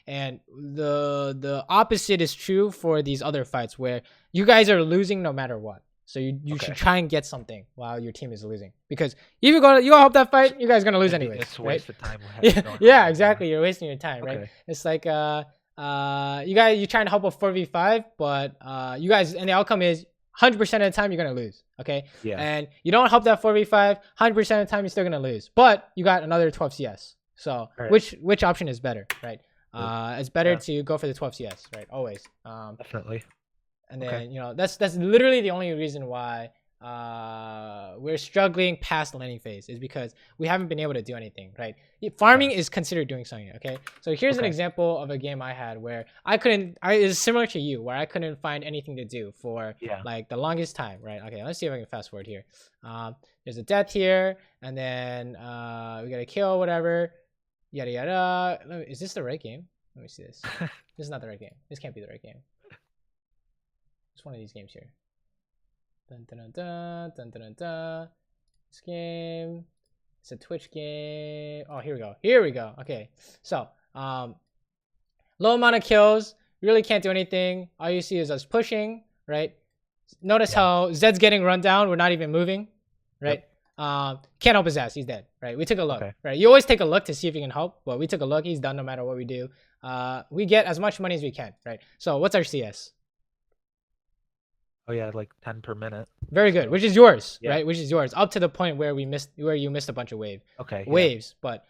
And the opposite is true for these other fights where you guys are losing no matter what. So you Okay. should try and get something while your team is losing, because if you go help that fight, you guys are gonna lose anyways, It's a right? waste of time. Yeah, going yeah, on exactly. You're wasting your time, right? Okay. It's like you're trying to help a 4v5, but you guys, and the outcome is 100% of the time you're gonna lose, okay? Yeah. And you don't help that 4v5, 100% of the time you're still gonna lose, but you got another 12 CS. So Right. which option is better, right? It's better Yeah. to go for the 12 CS, right? Always. Definitely. And Okay. then that's literally the only reason why we're struggling past the landing phase, is because we haven't been able to do anything, right? Farming is considered doing something, okay? So here's an Okay. example of a game I had where it's similar to you, where I couldn't find anything to do for Yeah. like the longest time, right? Okay, let's see if I can fast forward here. There's a death here, and then we got a kill, whatever, yada yada. Is this the right game? Let me see this. This is not the right game. This can't be the right game. It's one of these games here. Dun, dun, dun, dun, dun, dun, dun. This game, it's a Twitch game. Oh, here we go. Here we go. Okay, so low amount of kills. Really can't do anything. All you see is us pushing, right? Notice how Zed's getting run down. We're not even moving, right? Can't help his ass. He's dead, right? We took a look, Okay. right? You always take a look to see if you can help, but we took a look. He's done no matter what we do. We get as much money as we can, right? So what's our CS? Oh yeah, like 10 per minute. Very good, which is yours, Yeah. right? Which is yours, up to the point where you missed a bunch of Okay. Yeah. waves. But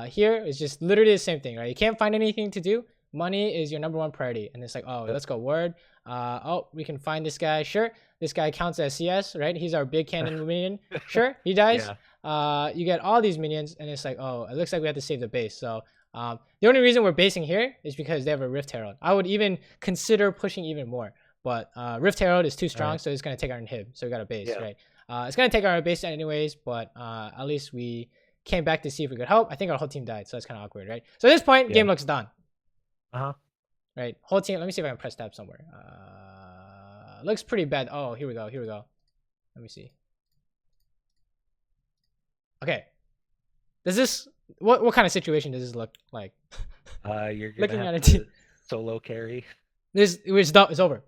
here it's just literally the same thing, right? You can't find anything to do. Money is your number one priority, and it's like, oh, let's go word. Oh, we can find this guy. Sure, this guy counts as CS, right? He's our big cannon minion. Sure, he dies. Yeah. You get all these minions, and it's like, oh, it looks like we have to save the base. So the only reason we're basing here is because they have a Rift Herald. I would even consider pushing even more. But Rift Herald is too strong, Right. so it's going to take our inhib. So we got a base, Yeah. right? It's going to take our base anyways, but at least we came back to see if we could help. I think our whole team died, so that's kind of awkward, right? So at this point, game looks done. Right? Whole team, let me see if I can press tab somewhere. Looks pretty bad. Oh, here we go. Here we go. Let me see. Okay. Does this, what kind of situation does this look like? You're gonna Looking have at it, to solo carry. it's over.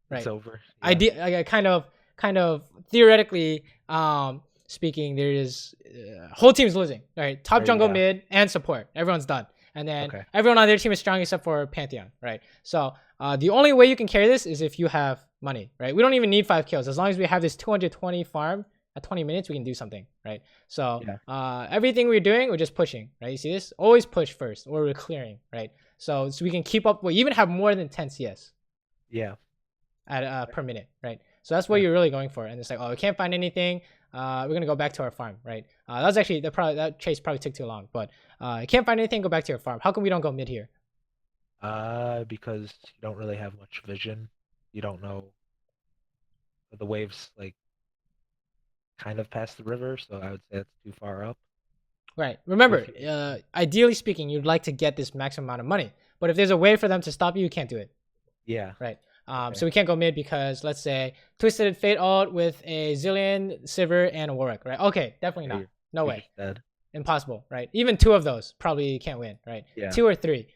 Right. It's over. I kind of theoretically speaking, there is whole team's losing. All right, top jungle, mid, and support. Everyone's done, and then everyone on their team is strong except for Pantheon. Right. So the only way you can carry this is if you have money. Right. We don't even need 5 kills as long as we have this 220 farm at 20 minutes. We can do something. Right. So everything we're doing, we're just pushing. Right. You see this? Always push first, or we're clearing. Right. So we can keep up. We even have more than 10 CS. Yeah. At per minute, right? So that's what you're really going for. And it's like, oh, we can't find anything. We're gonna go back to our farm, right? That was actually that chase probably took too long, but you can't find anything. Go back to your farm. How come we don't go mid here? Because you don't really have much vision. You don't know the waves. Like kind of past the river, so I would say that's too far up. Right. Remember, If ideally speaking, you'd like to get this maximum amount of money. But if there's a way for them to stop you, you can't do it. yeah, Right. okay. So we can't go mid because let's say Twisted Fate ult with a Zillion, Saber, and a Warwick. Right. Okay. Definitely Yeah, not. No you're way. just dead. Impossible. Right. Even 2 of those probably can't win. Right. Yeah. 2 or 3.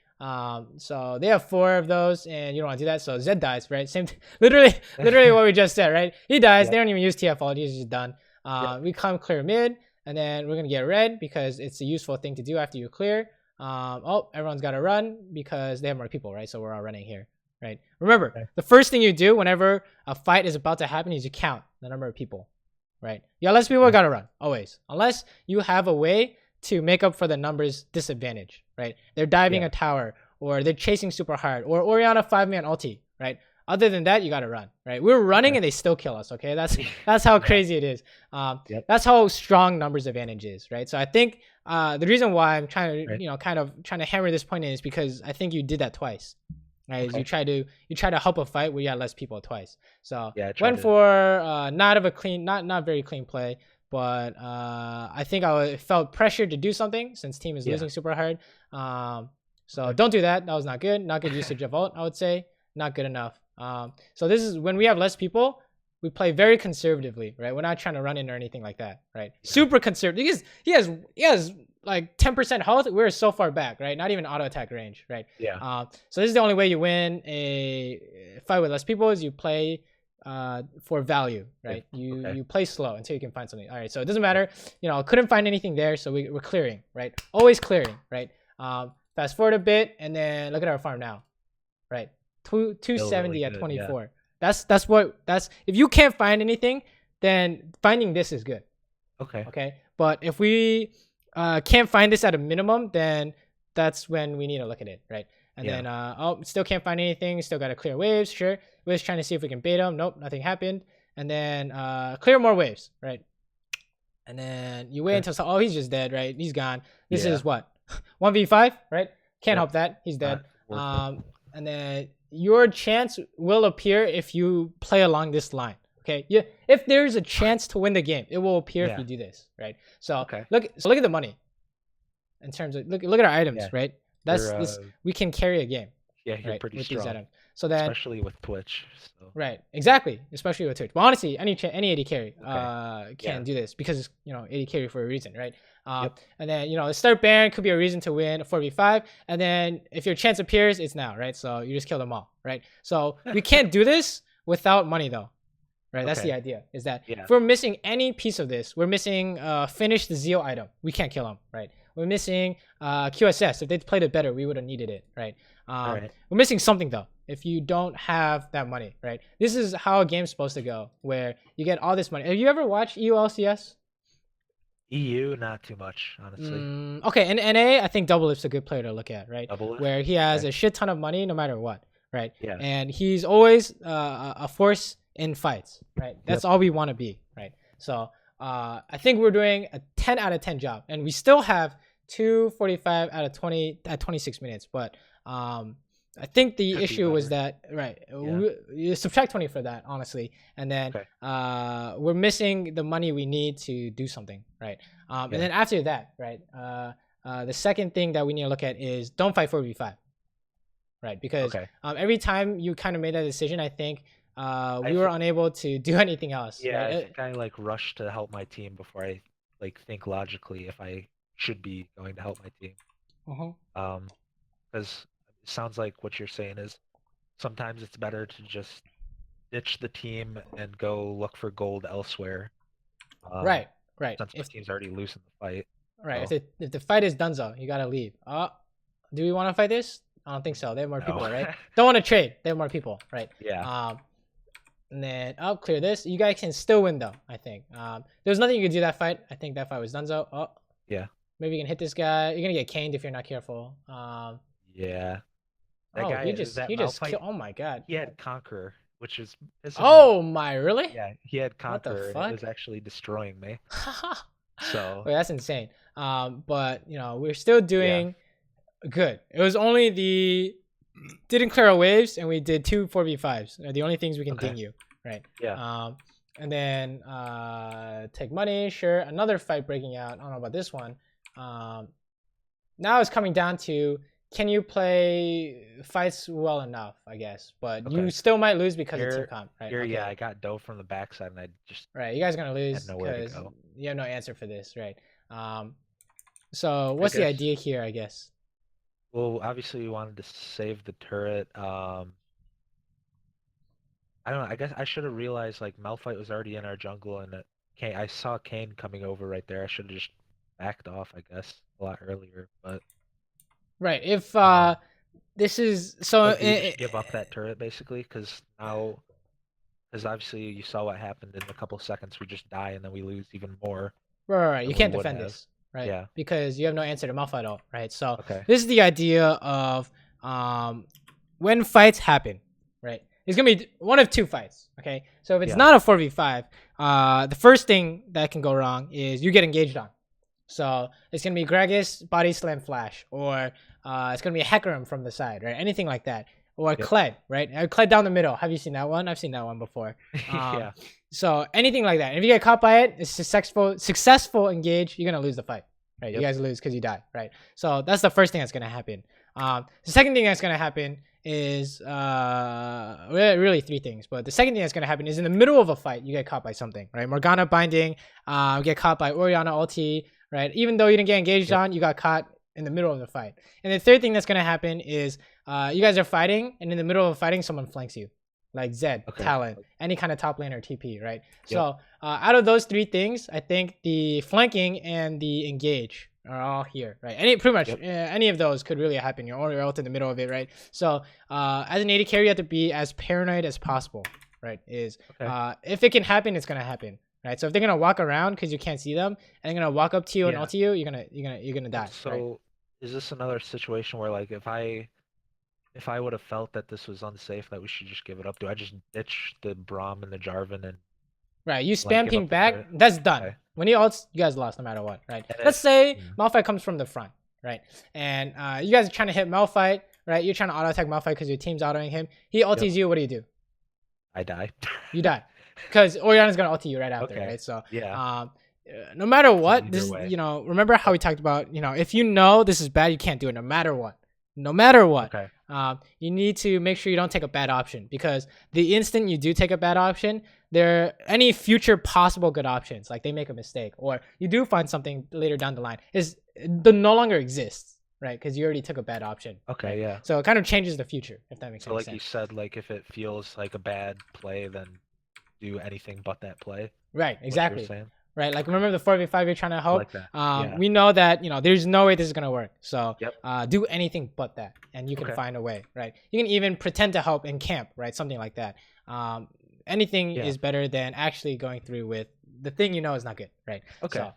So they have 4 of those, and you don't want to do that. So Zed dies. Right. Same. Literally what we just said. Right. He dies. Yep. They don't even use TF ult. He's just done. Yep. We come clear mid. And then we're going to get red because it's a useful thing to do after you clear. Oh, everyone's got to run because they have more people, right? So we're all running here, right? Remember, Okay. the first thing you do whenever a fight is about to happen is you count the number of people, right? Yeah, less people got to run, always. Unless you have a way to make up for the numbers disadvantage, right? They're diving a tower or they're chasing super hard or Orianna 5-man ulti, right? Other than that, you got to run, right? We're running and they still kill us, okay? That's how crazy it is. That's how strong numbers advantage is, right? So I think the reason why I'm trying to, kind of trying to hammer this point in is because I think you did that twice, right? You try to help a fight where you had less people twice. So went for not very clean play, but I think I felt pressured to do something since team is losing super hard. So don't do that. That was not good. Not good usage of ult, I would say. Not good enough. So this is when we have less people, we play very conservatively, right? We're not trying to run in or anything like that, right? Super conservative because he has like 10% health. We're so far back, right? Not even auto attack range, right? So this is the only way you win a fight with less people is you play for value, right? You play slow until you can find something. All right, so it doesn't matter. Couldn't find anything there, so we're clearing, right? Always clearing, right? Fast forward a bit, and then look at our farm now, right? 270 really at 24. Yeah. That's if you can't find anything, then finding this is good. Okay. But if we can't find this at a minimum, then that's when we need to look at it, right? And then still can't find anything. Still got to clear waves. Sure, we're just trying to see if we can bait them. Nope, nothing happened. And then clear more waves, right? And then you wait until he's just dead, right? He's gone. This is what 1v5, right? Can't help that. He's dead. And then your chance will appear if you play along this line. Okay. Yeah. If there's a chance to win the game, it will appear if you do this, right? So look at the money. In terms of look at our items, right? That's this. We can carry a game. Yeah, you're pretty strong. These items. So that especially with Twitch. So. Right. Exactly. Especially with Twitch. But honestly, any AD carry can do this because AD carry for a reason, right? And then the start Baron could be a reason to win a 4v5, and then if your chance appears, it's now, right? So you just kill them all, right? So we can't do this without money though, right? That's the idea. Is that if we're missing any piece of this, we're missing finish the Zeal item, we can't kill them, right? We're missing QSS. If they'd played it better, we would have needed it, right? We're missing something though. If you don't have that money, right? This is how a game's supposed to go, where you get all this money. Have you ever watched EULCS? EU, not too much, honestly. Okay, and NA, I think Double Lift's a good player to look at, right? Double Lift? Where he has a shit ton of money no matter what, right? Yeah. And he's always a force in fights, right? That's all we want to be, right? So I think we're doing a 10 out of 10 job, and we still have 245 out of 20 at 26 minutes, but I think the issue was that you subtract 20 for that, honestly, and then we're missing the money we need to do something, right? And then after that, right, the second thing that we need to look at is don't fight 4v5, right? Because every time you kind of made that decision, I think we were unable to do anything else. Yeah, right? I think I like rushed to help my team before I like think logically if I should be going to help my team. Because it sounds like what you're saying is sometimes it's better to just ditch the team and go look for gold elsewhere. Right. Since the team's already loose in the fight. Right. So. If the fight is donezo, you gotta leave. Do we want to fight this? I don't think so. They have more people, right? Don't want to trade. They have more people, right? Yeah. And then I'll clear this. You guys can still win though, I think. There's nothing you could do that fight. I think that fight was donezo. Yeah. Maybe you can hit this guy. You're gonna get caned if you're not careful. Yeah. That guy, he just killed. Oh my god. He had Conqueror, which is. Oh my, really? Yeah, he had Conqueror. And it was actually destroying me. So. Wait, that's insane. But we're still doing good. It was only didn't clear our waves, and we did 2 4v5s. They're the only things we can ding you, right? Yeah. And then take money, sure. Another fight breaking out. I don't know about this one. Now it's coming down to, can you play fights well enough, I guess. But you still might lose because of team comp, right? Here, yeah, I got dove from the backside and I just right. You guys are gonna lose had nowhere to because go. you have no answer for this, right? So what's the idea here, I guess? Well, obviously we wanted to save the turret. I don't know. I guess I should have realized like Malphite was already in our jungle, and I saw Kane coming over right there. I should have just backed off, I guess, a lot earlier. But right, if this is so, like, do we just give up that turret basically, because obviously you saw what happened in a couple seconds. We just die and then we lose even more. Right. You can't defend this, right? Yeah. Because you have no answer to Malphite ult, right? So this is the idea of when fights happen, right? It's gonna be one of two fights, okay? So if it's not a 4v5, the first thing that can go wrong is you get engaged on. So it's gonna be Gragas body slam flash, or it's gonna be a Hecarim from the side, right? Anything like that, or Kled, right? Kled down the middle. Have you seen that one? I've seen that one before. Yeah. So anything like that. And if you get caught by it, it's successful engage. You're gonna lose the fight, right? You guys lose because you die, right? So that's the first thing that's gonna happen. The second thing that's gonna happen is really three things, but the second thing that's gonna happen is in the middle of a fight, you get caught by something, right? Morgana binding, get caught by Orianna ulti, right? Even though you didn't get engaged on, you got caught in the middle of the fight. And the third thing that's gonna happen is you guys are fighting, and in the middle of fighting, someone flanks you, like Zed, Talon, any kind of top lane or TP, right? So out of those three things, I think the flanking and the engage are all here, right? Pretty much any of those could really happen. You're only ult in the middle of it, right? So as an AD carry, you have to be as paranoid as possible, right? If it can happen, it's gonna happen, right? So if they're gonna walk around because you can't see them, and they're gonna walk up to you and ult you, you're gonna die. So is this another situation where like if I would have felt that this was unsafe, that we should just give it up, do I just ditch the Braum and the Jarvan and you spam ping back? That's done. When he ults, you guys lost no matter what, right? Let's say Malphite comes from the front, right? And you guys are trying to hit Malphite, right? You're trying to auto attack Malphite because your team's autoing him. He ulties you. What do? I die. You die because Orianna's gonna ulti you right after, right? So no matter what, this remember how we talked about, if you know this is bad, you can't do it no matter what. No matter what, you need to make sure you don't take a bad option, because the instant you do take a bad option, there are any future possible good options, like they make a mistake or you do find something later down the line, no longer exists, right? Because you already took a bad option. So it kind of changes the future, if that makes any sense. So like you said, like if it feels like a bad play, then do anything but that play. Right, exactly. Right, like remember the 4v5 you're trying to help? We know that there's no way this is gonna work. So do anything but that, and you can find a way, right? You can even pretend to help in camp, right? Something like that. Anything is better than actually going through with the thing is not good, right? So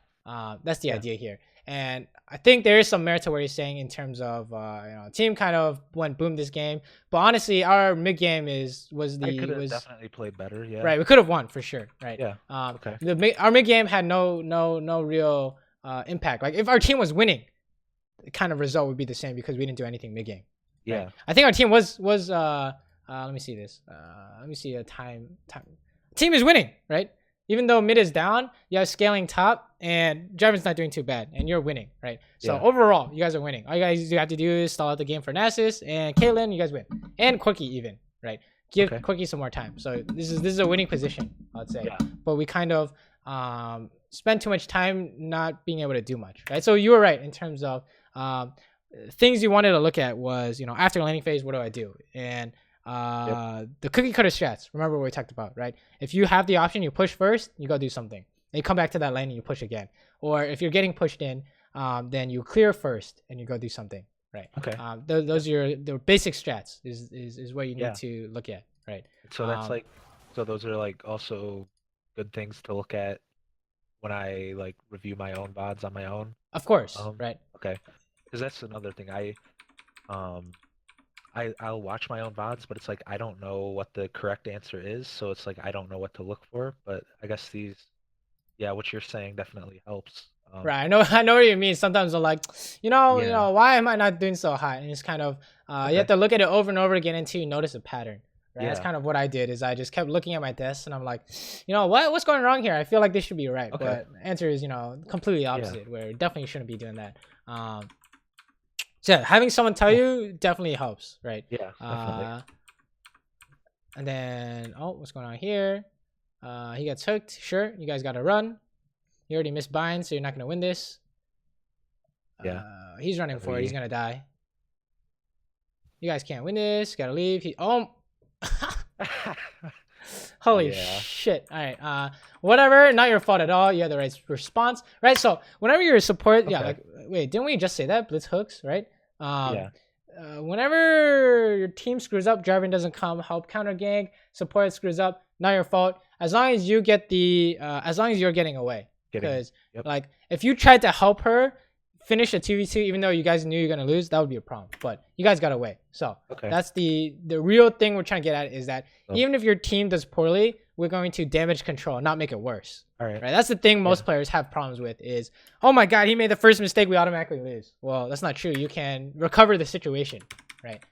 that's the idea here. And I think there is some merit to what you're saying in terms of team kind of went boom this game, but honestly our mid game was definitely played better, right? We could have won for sure, right? Our mid game had no real impact. Like if our team was winning, the kind of result would be the same because we didn't do anything mid game. Right? I think our team was let me see this. Let me see a time. Team is winning, right? Even though mid is down, you have scaling top, and Jarvan's not doing too bad, and you're winning, right? So overall, you guys are winning. All you guys have to do is stall out the game for Nasus and Caitlyn. You guys win, and Quickie even, right? Give Quickie some more time. So this is a winning position, I'd say. But we kind of spend too much time not being able to do much, right? So you were right in terms of things you wanted to look at was after laning phase, what do I do? And the cookie cutter strats, remember what we talked about, right? If you have the option, you push first, you go do something. And you come back to that lane and you push again. Or if you're getting pushed in, then you clear first and you go do something, right? Those are the basic strats is what you need to look at, right? So that's so those are like also good things to look at when I like review my own VODs on my own. Of course, right? Because that's another thing. I'll watch my own VODs, but it's like I don't know what the correct answer is, so it's like I don't know what to look for. But I guess what you're saying definitely helps. Right, I know what you mean. Sometimes I'm like, why am I not doing so hot? And it's kind of you have to look at it over and over again until you notice a pattern, Right? That's Yeah. kind of what I did. Is I just kept looking at my desk and I'm like, what's going wrong here? I feel like this should be right, Okay. but answer is completely Yeah. opposite. Where definitely shouldn't be doing that. So yeah, having someone tell you definitely helps, right? Yeah, definitely. And then what's going on here? He gets hooked. Sure, you guys gotta run. You already missed bind, so you're not gonna win this. Yeah. He's running for it. He's gonna die. You guys can't win this. Gotta leave. Holy shit. All right. Whatever. Not your fault at all. You had the right response. Right. So whenever you're a support, Okay. yeah. Like, wait, didn't we just say that? Blitz hooks, right? Yeah. Whenever your team screws up, Jarvan doesn't come help counter gank. Support screws up. Not your fault. As long as you get as long as you're getting away. Because like if you tried to help her finish a 2v2 even though you guys knew you're gonna lose, that would be a problem. But you guys got away. So that's the real thing we're trying to get at is that even if your team does poorly, we're going to damage control, not make it worse. All right. Right. That's the thing most players have problems with is, oh my god, he made the first mistake, we automatically lose. Well, that's not true. You can recover the situation, right?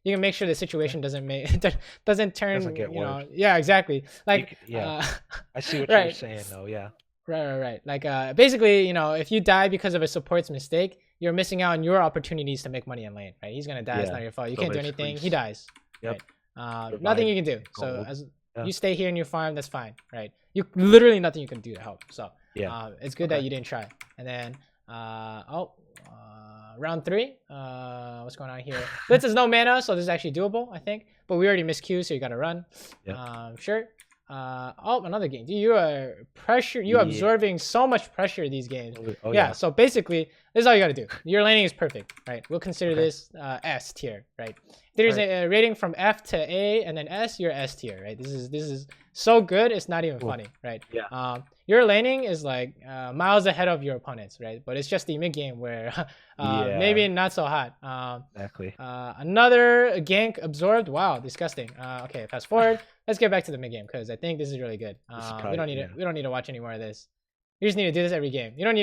You can make sure the situation doesn't turn worse. Yeah, exactly. Like I see what you're saying though. Yeah. Right. Like basically, if you die because of a support's mistake, you're missing out on your opportunities to make money in lane, right? He's gonna die. It's not your fault. You can't do anything. He dies. Yep. Right? Nothing you can do. So as you stay here in your farm, that's fine, right? You literally nothing you can do to help. So it's good that you didn't try. And then round 3. What's going on here? Blitz is no mana, so this is actually doable, I think. But we already missed Q, so you gotta run. Sure. Another game. Dude, you are absorbing so much pressure these games. So basically this is all you got to do. Your laning is perfect, right? We'll consider this S tier, right? There's a rating from F to A and then S, you're S tier, right? This is so good it's not even funny, right? Your laning is like miles ahead of your opponents, right? But it's just the mid game where maybe not so hot. Exactly. Another gank absorbed. Wow, disgusting. Okay, fast forward. Let's get back to the mid game because I think this is really good. We don't need to watch any more of this. You just need to do this every game. You don't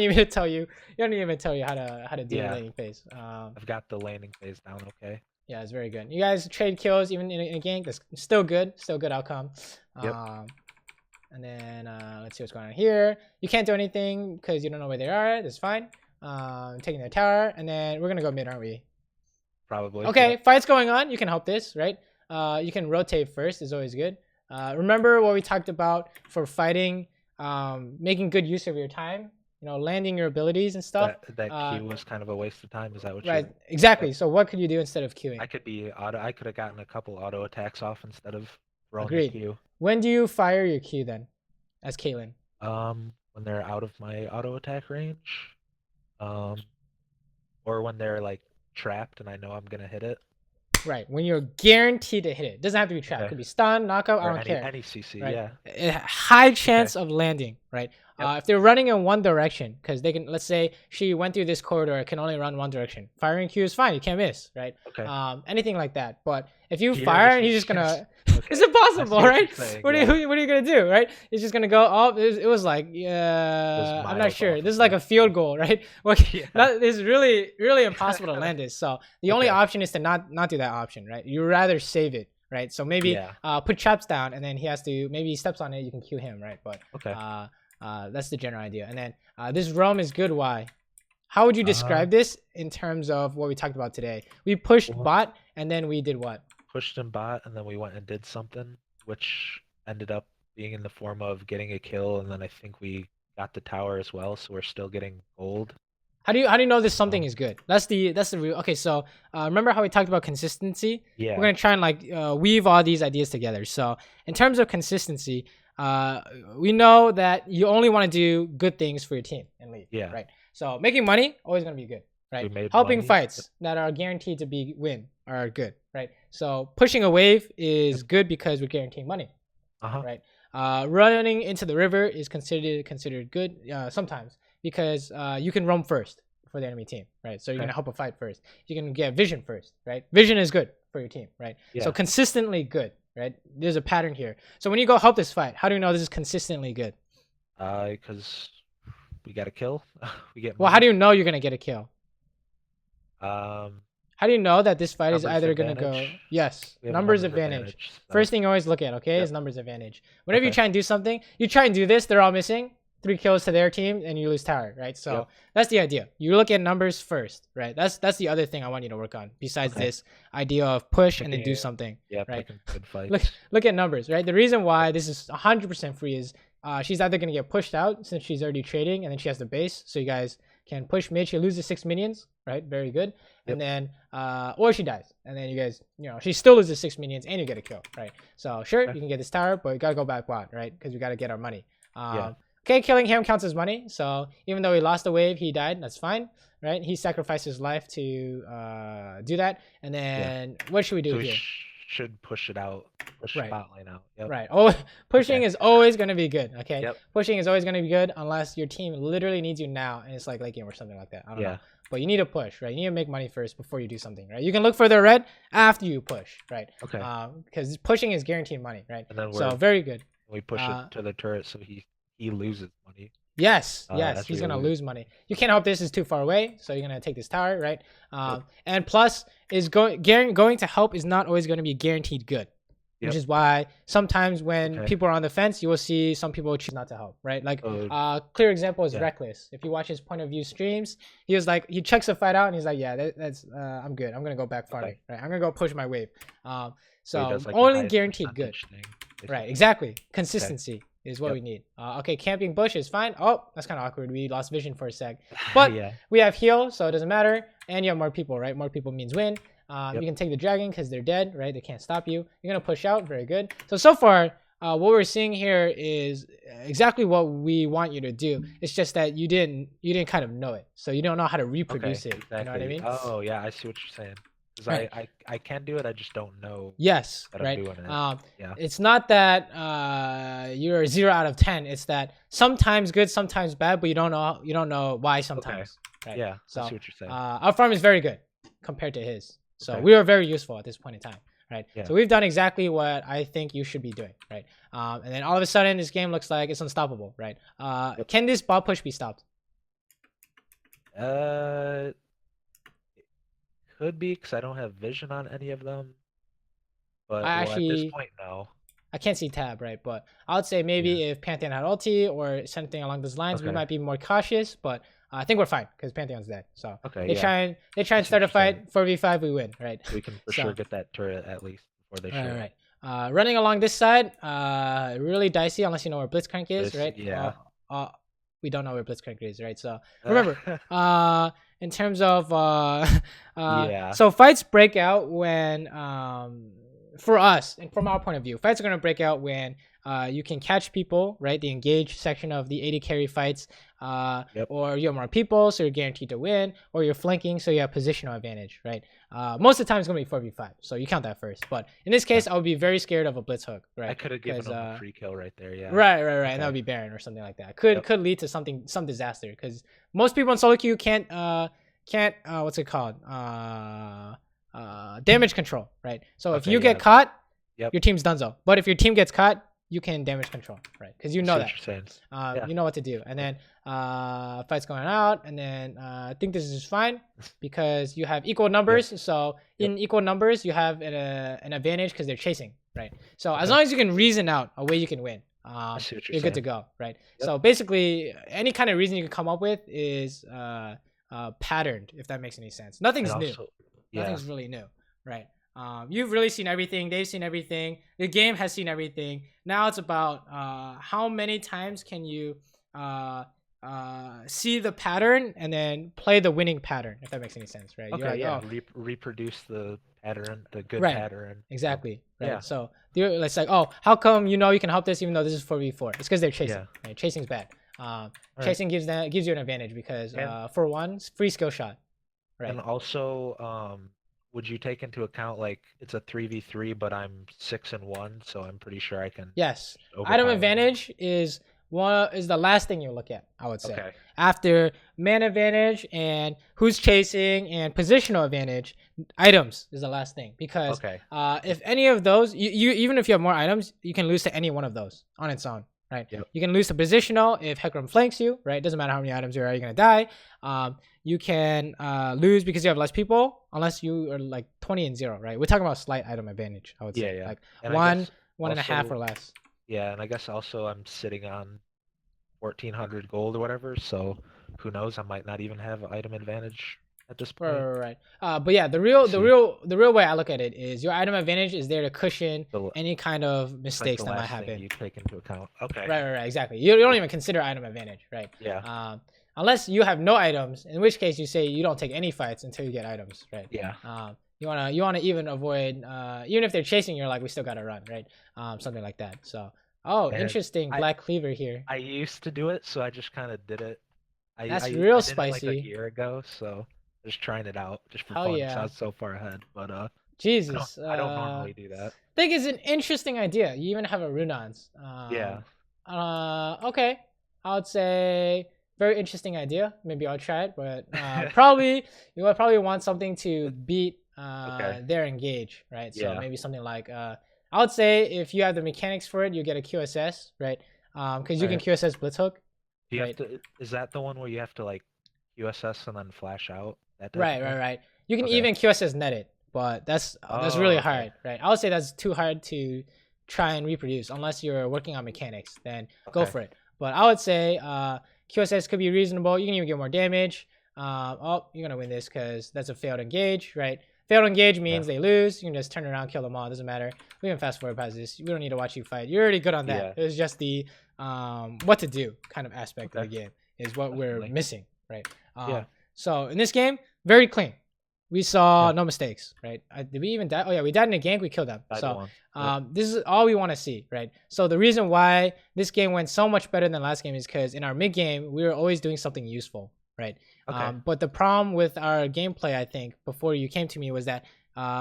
even tell you how to do the laning phase. I've got the laning phase down. Okay. Yeah, it's very good. You guys trade kills even in a gank. That's still good. Still good outcome. And then let's see what's going on here. You can't do anything because you don't know where they are. That's fine. Taking their tower, and then we're gonna go mid, aren't we? Probably. Okay, fight's going on. You can help this, right? You can rotate first. Is always good. Remember what we talked about for fighting, making good use of your time. Landing your abilities and stuff. That Q was kind of a waste of time. Is that what? Right. Exactly. So what could you do instead of queuing? I could have gotten a couple auto attacks off instead of throwing Agreed. the Q. When do you fire your Q then, as Caitlyn? When they're out of my auto attack range, or when they're like trapped and I know I'm gonna hit it. Right, when you're guaranteed to hit it. Doesn't have to be trapped. It could be stun, knockout, I don't care. Any CC, right? High chance of landing, right? If they're running in one direction, because they can, let's say she went through this corridor, it can only run one direction. Firing Q is fine, you can't miss, right? Anything like that. But if you fire and he's just gonna, it's impossible, right? What are you gonna do, right? It's just gonna go. It was like, I'm not sure. This is like a field goal, right? It's really impossible to land this. So the only option is to not do that option, right? You rather save it, right? So maybe put traps down, and then maybe he steps on it, you can Q him, right? But that's the general idea. And then this roam is good. Why? How would you describe this in terms of what we talked about today? We pushed bot, and then we did what? Pushed in bot, and then we went and did something, which ended up being in the form of getting a kill, and then I think we got the tower as well, so we're still getting gold. How do you know this something is good? That's the real. Okay, so remember how we talked about consistency? Yeah. We're gonna try and weave all these ideas together. So in terms of consistency, we know that you only want to do good things for your team and leave. Yeah. Right. So making money always gonna be good. Right. Helping fights that are guaranteed to be win are good. Right. So pushing a wave is good because we're guaranteeing money. Right. Running into the river is considered good sometimes because you can roam first for the enemy team, right? So you're gonna help a fight first. You can get vision first, right? Vision is good for your team, right? So consistently good, right? There's a pattern here. So when you go help this fight, how do you know this is consistently good? Because we got a kill. We get. Well, how do you know you're gonna get a kill? How how do you know that this fight is Numbers either gonna go? advantage. Yes, We have a numbers advantage. so- First thing you always look at, okay, Yep. is numbers advantage. Whenever you Okay. try and do something, you try and do this, they're all missing. 3 kills to their team, and you lose tower, right? So Yep. that's the idea. You look at numbers first, right? That's the other thing I want you to work on. Besides Okay. this idea of push and then Picking do it. something, Yeah, right? picking good fights. Look at numbers, right? The reason why this is 100% free is she's either gonna get pushed out since she's already trading, and then she has the base, so you guys can push mid. She loses 6 minions, right? Very good. And then or she dies, and then you guys, she still loses 6 minions, and you get a kill, right? So sure, you can get this tower, but you gotta go back bot, right? Because we gotta get our money. Okay, killing him counts as money. So even though he lost the wave, he died. That's fine, right? He sacrificed his life to do that. And then what should we do So we here? should push it out. Push Right. the bot lane out. Yep. Right. Oh, pushing Okay. is always gonna be good. Okay. Yep. Pushing is always gonna be good unless your team literally needs you now, and it's like late game or something like that. I don't know. Yeah. But you need to push, right? You need to make money first before you do something, right? You can look for the red after you push, right? Okay. Because pushing is guaranteed money, right? And then So very good. we push it to the turret, so he loses money. Yes, yes, as he's we gonna always- lose money. You can't help this is too far away, so you're gonna take this tower, right? And plus is going to help is not always gonna be guaranteed good, which Yep. is why sometimes when Okay. people are on the fence, you will see some people choose not to help, right? Like clear example is Yeah. Reckless. If you watch his point of view streams, he was like he checks the fight out and he's like, yeah, that's I'm good. I'm gonna go back farming, right? I'm gonna go push my wave. So he does, like, the only highest guaranteed good. percentage thing, Right, basically. exactly. Consistency is what Yep. we need. Okay, camping bush is fine. Oh, that's kind of awkward. We lost vision for a sec. But yeah. we have heal, so it doesn't matter. And you have more people, right? More people means win. Yep. You can take the dragon because they're dead, right? They can't stop you. You're going to push out. Very good. So far, what we're seeing here is exactly what we want you to do. It's just that you didn't kind of know it. So you don't know how to reproduce it. Exactly. You know what I mean? Oh yeah, I see what you're saying. 'Cause Right. I can do it. I just don't know Yes, that I'm right. doing it. Yeah. It's not that you're 0 out of 10. It's that sometimes good, sometimes bad, but you don't know why sometimes. Right? Yeah. So I see what you're saying. our farm is very good compared to his. So Okay. we are very useful at this point in time, right? Yeah. So we've done exactly what I think you should be doing, right? And then all of a sudden, this game looks like it's unstoppable, right? Can this bot push be stopped? It could be because I don't have vision on any of them. But I at actually- this point, no. I can't see tab, right? But I would say maybe if Pantheon had ulti or something along those lines, we Okay. might be more cautious. But I think we're fine because Pantheon's dead. So Okay. they Yeah. try and I see start a what you're saying. fight. 4v5, we win, right? We can for So- sure get that turret at least before they show. Right, right. Running along this side, really dicey unless you know where Blitzcrank is, Blitz, right? yeah. We don't know where Blitzcrank is, right? So up. remember, in terms of Yeah. so fights break out when for us and from our point of view, fights are gonna break out when you can catch people, right? The engage section of the 80 carry fights, Yep. or you have more people, so you're guaranteed to win, or you're flanking, so you have positional advantage, right? Most of the time it's gonna be 4v5, so you count that first. But in this case, I would be very scared of a blitz hook, right? I could have given 'Cause, him a free kill right there. Yeah. Right, and that Okay. would be Baron or something like that. Could Yep. lead to some disaster because most people in solo queue can't what's it called damage control, right? So if Okay, you get yeah. caught, Yep. your team's donezo. But if your team gets caught, you can damage control, right? Because you I know see that. what you're saying. Yeah. You know what to do. And then fights going out, and then I think this is fine because you have equal numbers. So in equal numbers, you have an advantage because they're chasing, right? So as long as you can reason out a way you can win, I see what you're you're good to saying. go, right? Yep. So basically, any kind of reason you can come up with is patterned, if that makes any sense. Nothing's And new. also- yeah. Nothing's really new, right? You've really seen everything. They've seen everything. The game has seen everything. Now it's about how many times can you see the pattern and then play the winning pattern, if that makes any sense, right? You're Okay. like, Yeah. oh, reproduce the pattern, the good Right. pattern. exactly, right? Yeah. So it's like, oh, how come you can help this even though this is 4v4? It's because they're chasing. Yeah. Right? Chasing's bad. Right. Chasing gives you an advantage because And- for one, free skill shot. Right. And also, would you take into account like it's a 3v3, but I'm 6-1, so I'm pretty sure I can. Yes. overpower Item them. advantage is the last thing you look at, I would say. Okay. After man advantage and who's chasing and positional advantage, items is the last thing because Okay. if any of those, you even if you have more items, you can lose to any one of those on its own, right? Yep. You can lose to positional if Hecarim flanks you, right? Doesn't matter how many items there are, you're gonna die. You can lose because you have less people, unless you are like 20-0, right? We're talking about slight item advantage, I would say, Yeah. like And one, I guess 1.5 or also, less. yeah, and I guess also I'm sitting on 1400 gold or whatever, so who knows? I might not even have item advantage at this point. Right. But yeah, the real way I look at it is your item advantage is there to cushion The, any kind of it's like mistakes the that might last thing happen. you take into account. Okay. Right, exactly. You don't even consider item advantage, right? Yeah. Unless you have no items, in which case you say you don't take any fights until you get items, right? Yeah. You wanna even avoid even if they're chasing, you're like we still gotta run, right? Something like that. So And interesting Black Cleaver here. I used to do it, so I just kind of did it. That's I real did it like a spicy. year ago, so just trying it out just for Hell fun. So I yeah. was so far ahead, but Jesus. I don't normally do that. I think it's an interesting idea. You even have a Runans. Yeah. Okay. I would say very interesting idea. Maybe I'll try it, but probably you would probably want something to beat Okay. their engage, right? So Yeah. maybe something like I would say if you have the mechanics for it, you get a QSS, right? Because you can Right. QSS Blitz Hook. Do you Right. have to? Is that the one where you have to like USS and then flash out? That type of Right. thing? You can Okay. even QSS net it, but that's really okay. hard, right? I would say that's too hard to try and reproduce unless you're working on mechanics. Then go Okay. for it. But I would say QSS could be reasonable. You can even get more damage. You're gonna win this because that's a failed engage, right? Failed engage means they lose. You can just turn around, kill them all. Doesn't matter. We can fast forward past this. We don't need to watch you fight. You're already good on that. Yeah. It's just the what to do kind of aspect of Okay. the game is what we're Definitely. missing, right? Yeah. So in this game, very clean. We saw Yeah. no mistakes, right? Did we even die? Oh yeah, we died in a gank. We killed them. Died So once. this is all we want to see, right? So the reason why this game went so much better than last game is because in our mid game we were always doing something useful, right? Okay. But the problem with our gameplay, I think, before you came to me was that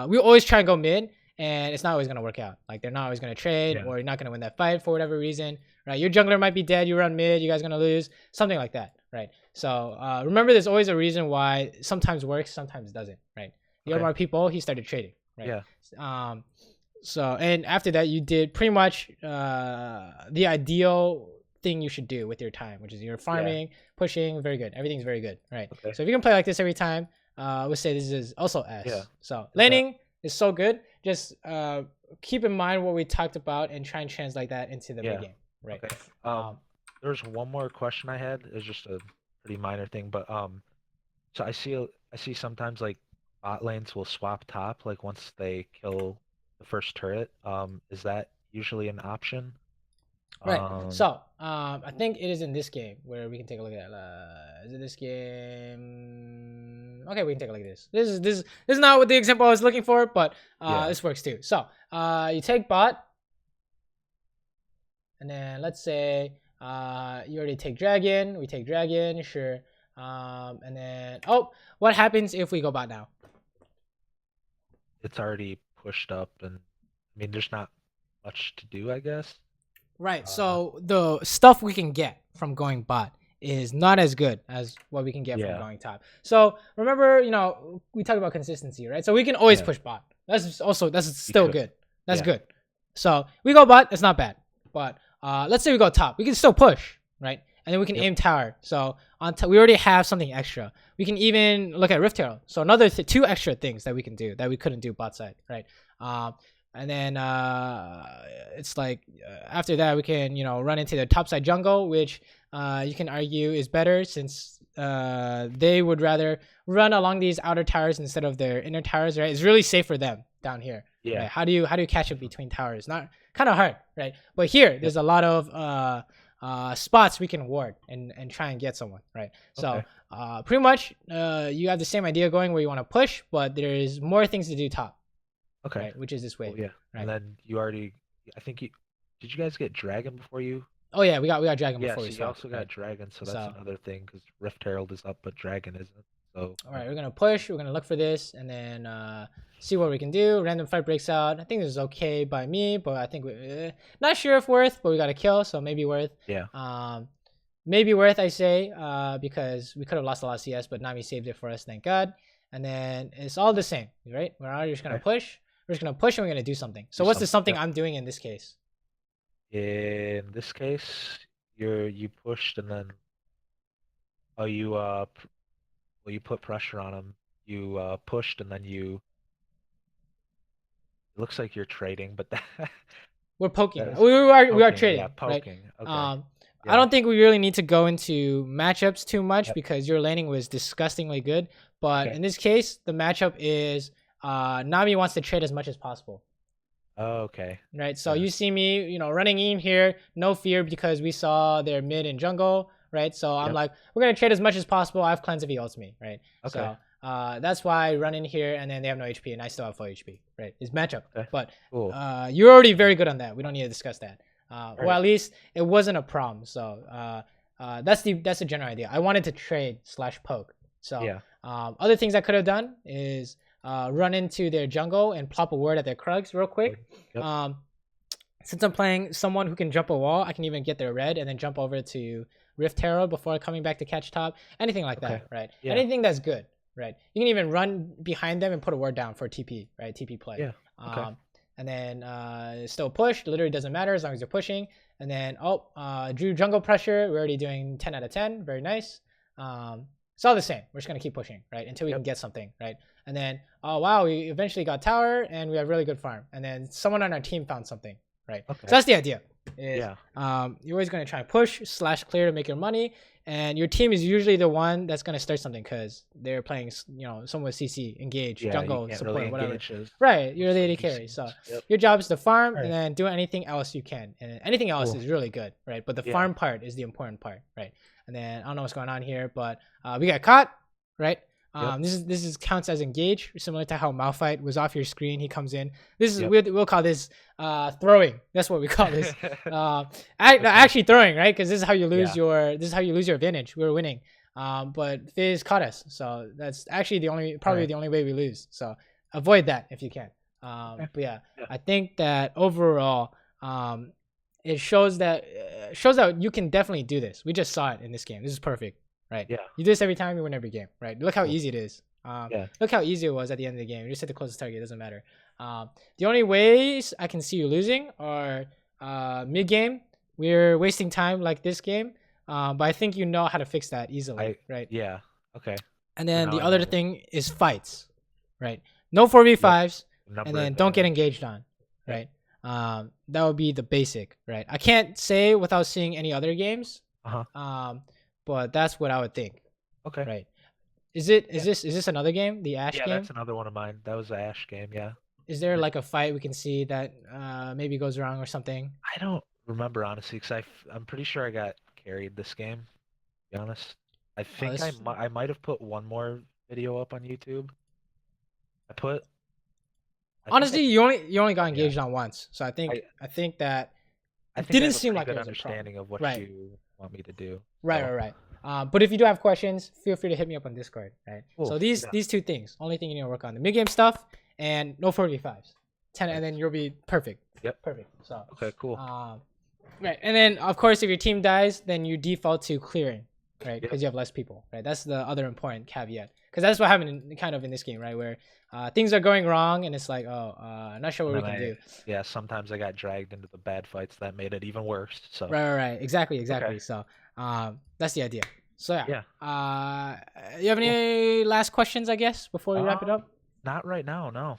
we always try and go mid, and it's not always gonna work out. Like they're not always gonna trade, Yeah. or you're not gonna win that fight for whatever reason, right? Your jungler might be dead. You run mid, you guys gonna lose, something like that, right? So remember, there's always a reason why sometimes works, sometimes doesn't, right? You have Okay. more people, he started trading, right? Yeah. So and after that, you did pretty much the ideal thing you should do with your time, which is you're farming, pushing, very good. Everything's very good, right? Okay. So if you can play like this every time, I would say this is also S. Yeah. So laning is so good. Just keep in mind what we talked about and try and translate that into the mid game, right? Okay. There's one more question I had. It's just a pretty minor thing, but so I see sometimes like bot lanes will swap top like once they kill the first turret. Is that usually an option? Right. So I think it is in this game where we can take a look at. Is it this game? Okay, we can take a look at this. This is not what the example I was looking for, but this works too. So you take bot, and then let's say you already take dragon. We take dragon, sure. And then what happens if we go bot now? It's already pushed up, and I mean there's not much to do, I guess. Right. So the stuff we can get from going bot is not as good as what we can get from going top. So remember, we talked about consistency, right? So we can always push bot. That's still good. That's good. So we go bot, it's not bad. But let's say we go top, we can still push, right? And then we can aim tower. So we already have something extra. We can even look at Rift Herald. So another two extra things that we can do that we couldn't do bot side, right? And then it's like after that we can run into the topside jungle, which you can argue is better since they would rather run along these outer towers instead of their inner towers, right? It's really safe for them down here. Yeah. Right? How do you catch up between towers? Not kind of hard, right? But here there's a lot of spots we can ward and try and get someone, right? So pretty much you have the same idea going where you want to push, but there's more things to do top. Okay. Right, which is this way. Yeah. Right. And then you already, I think did you guys get dragon before you? Oh yeah, we got dragon Yeah, before so we you also got dragon, so that's another thing because Rift Herald is up, but dragon isn't. So. All right, we're gonna push. We're gonna look for this, and then see what we can do. Random fight breaks out. I think this is okay by me, but I think not sure if worth, but we got a kill, so maybe worth. Yeah. Maybe worth, I say, because we could have lost a lot of CS, but Nami saved it for us, thank God. And then it's all the same, right? We're just gonna push. We're just gonna push, and we're gonna do something. So what's the something I'm doing in this case? In this case, you pushed and then you put pressure on him. You pushed and then you. It looks like you're trading, but We're poking. that's We are poking. Yeah, trading, right? poking. Okay. Um, I Yeah. don't think we really need to go into matchups too much Yep. because your laning was disgustingly good. But Okay. in this case, the matchup is Nami wants to trade as much as possible. Oh, okay. Right, so Yeah. you see me, running in here, no fear because we saw their mid and jungle, right? So I'm Yep. like, we're gonna trade as much as possible. I have cleanse if he ults me, right? Okay. So that's why I run in here, and then they have no HP, and I still have full HP, right? It's matchup, Okay. but Cool. you're already very good on that. We don't need to discuss that. Well, Right. at least it wasn't a problem. So that's the general idea. I wanted to trade / poke. So Yeah. other things I could have done is run into their jungle and plop a word at their Krugs real quick. Yep. Since I'm playing someone who can jump a wall, I can even get their red and then jump over to Rift Herald before coming back to catch top. Anything like Okay. that, right? Yeah. Anything that's good, right? You can even run behind them and put a word down for TP, right? TP play. Yeah. Okay. And then still push. Literally doesn't matter as long as you're pushing. And then drew jungle pressure. We're already doing 10 out of 10. Very nice. It's all the same. We're just gonna keep pushing, right? Until we can get something, right? And then oh wow, we eventually got tower and we have really good farm. And then someone on our team found something, right? Okay. So that's the idea. Is, Yeah. You're always gonna try and push / clear to make your money, and your team is usually the one that's gonna start something because they're playing, someone with CC, engage, Yeah. jungle, You can't support, really whatever. engage as Right, you're the some AD carry, DCs. so Yep. your job is to farm Alright. and then do anything else you can, and anything else Cool. is really good, right? But the Yeah. farm part is the important part, right? And then I don't know what's going on here, but we got caught, right? Yep. This is counts as engage, similar to how Malphite was off your screen. He comes in. This is Yep. we'll call this throwing. That's what we call this. Actually throwing, right? Because this is how you lose Yeah. your advantage. We were winning, but Fizz caught us, so that's actually probably the only way we lose. So avoid that if you can. Okay. But yeah, Yeah. I think that overall, it shows that you can definitely do this. We just saw it in this game. This is perfect, right? Yeah. You do this every time, you win every game, right? Look how Cool. easy it is. Yeah. Look how easy it was at the end of the game. You just hit the closest target. It doesn't matter. The only ways I can see you losing are mid game. We're wasting time like this game, but I think you know how to fix that easily, right? Yeah. Okay. And then now the I other know. thing is fights, right? No 4v5s, Number and then don't get advantage. engaged on, right? That would be the basic, right? I can't say without seeing any other games, Uh-huh. but that's what I would think, Okay. right? Is this another game, the Ash Yeah, game? that's another one of mine. That was the Ash game. Yeah. Is there like a fight we can see that maybe goes wrong or something? I don't remember honestly, because I'm pretty sure I got carried this game. To be honest, I think this- I might have put one more video up on YouTube. I think Honestly, you only got engaged on once, so I think that I it think I didn't have a seem pretty like good it was a problem. understanding of what Right. you want me to do. Right, so- right. But if you do have questions, feel free to hit me up on Discord, right? Cool, So these two things, only thing you need to work on: the mid game stuff and no 4v5s, 10, and then you'll be perfect. Yep. Perfect. So Okay, cool. right, and then of course if your team dies, then you default to clearing, right? Yep. Because you have less people, right? That's the other important caveat. Because that's what happened kind of in this game, right? Where things are going wrong and it's like, not sure what we And can do. Yeah, sometimes I got dragged into the bad fights that made it even worse. So Right. Exactly. Okay. So that's the idea. So yeah. Yeah. You have any last questions, I guess, before we wrap it up? Not right now, no.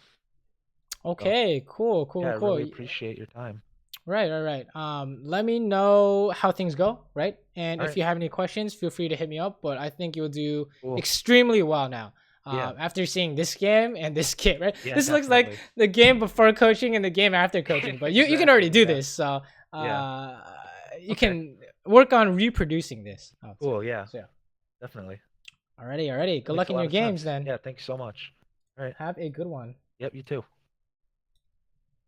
Okay, cool. Yeah, I really appreciate your time. Right. Let me know how things go, right? And if Alright. you have any questions, feel free to hit me up. But I think you'll do Cool. extremely well now. Yeah. After seeing this game and this game, right? Yeah, This looks like definitely. the game before coaching and the game after coaching. But you can already do Exactly, yeah. this, so Yeah. you Okay. can work on reproducing this. I would say. Cool, yeah. So yeah. Definitely. Alrighty. Good Makes luck a in lot your of games sense. then. Yeah, thank you so much. All right. Have a good one. Yep, you too.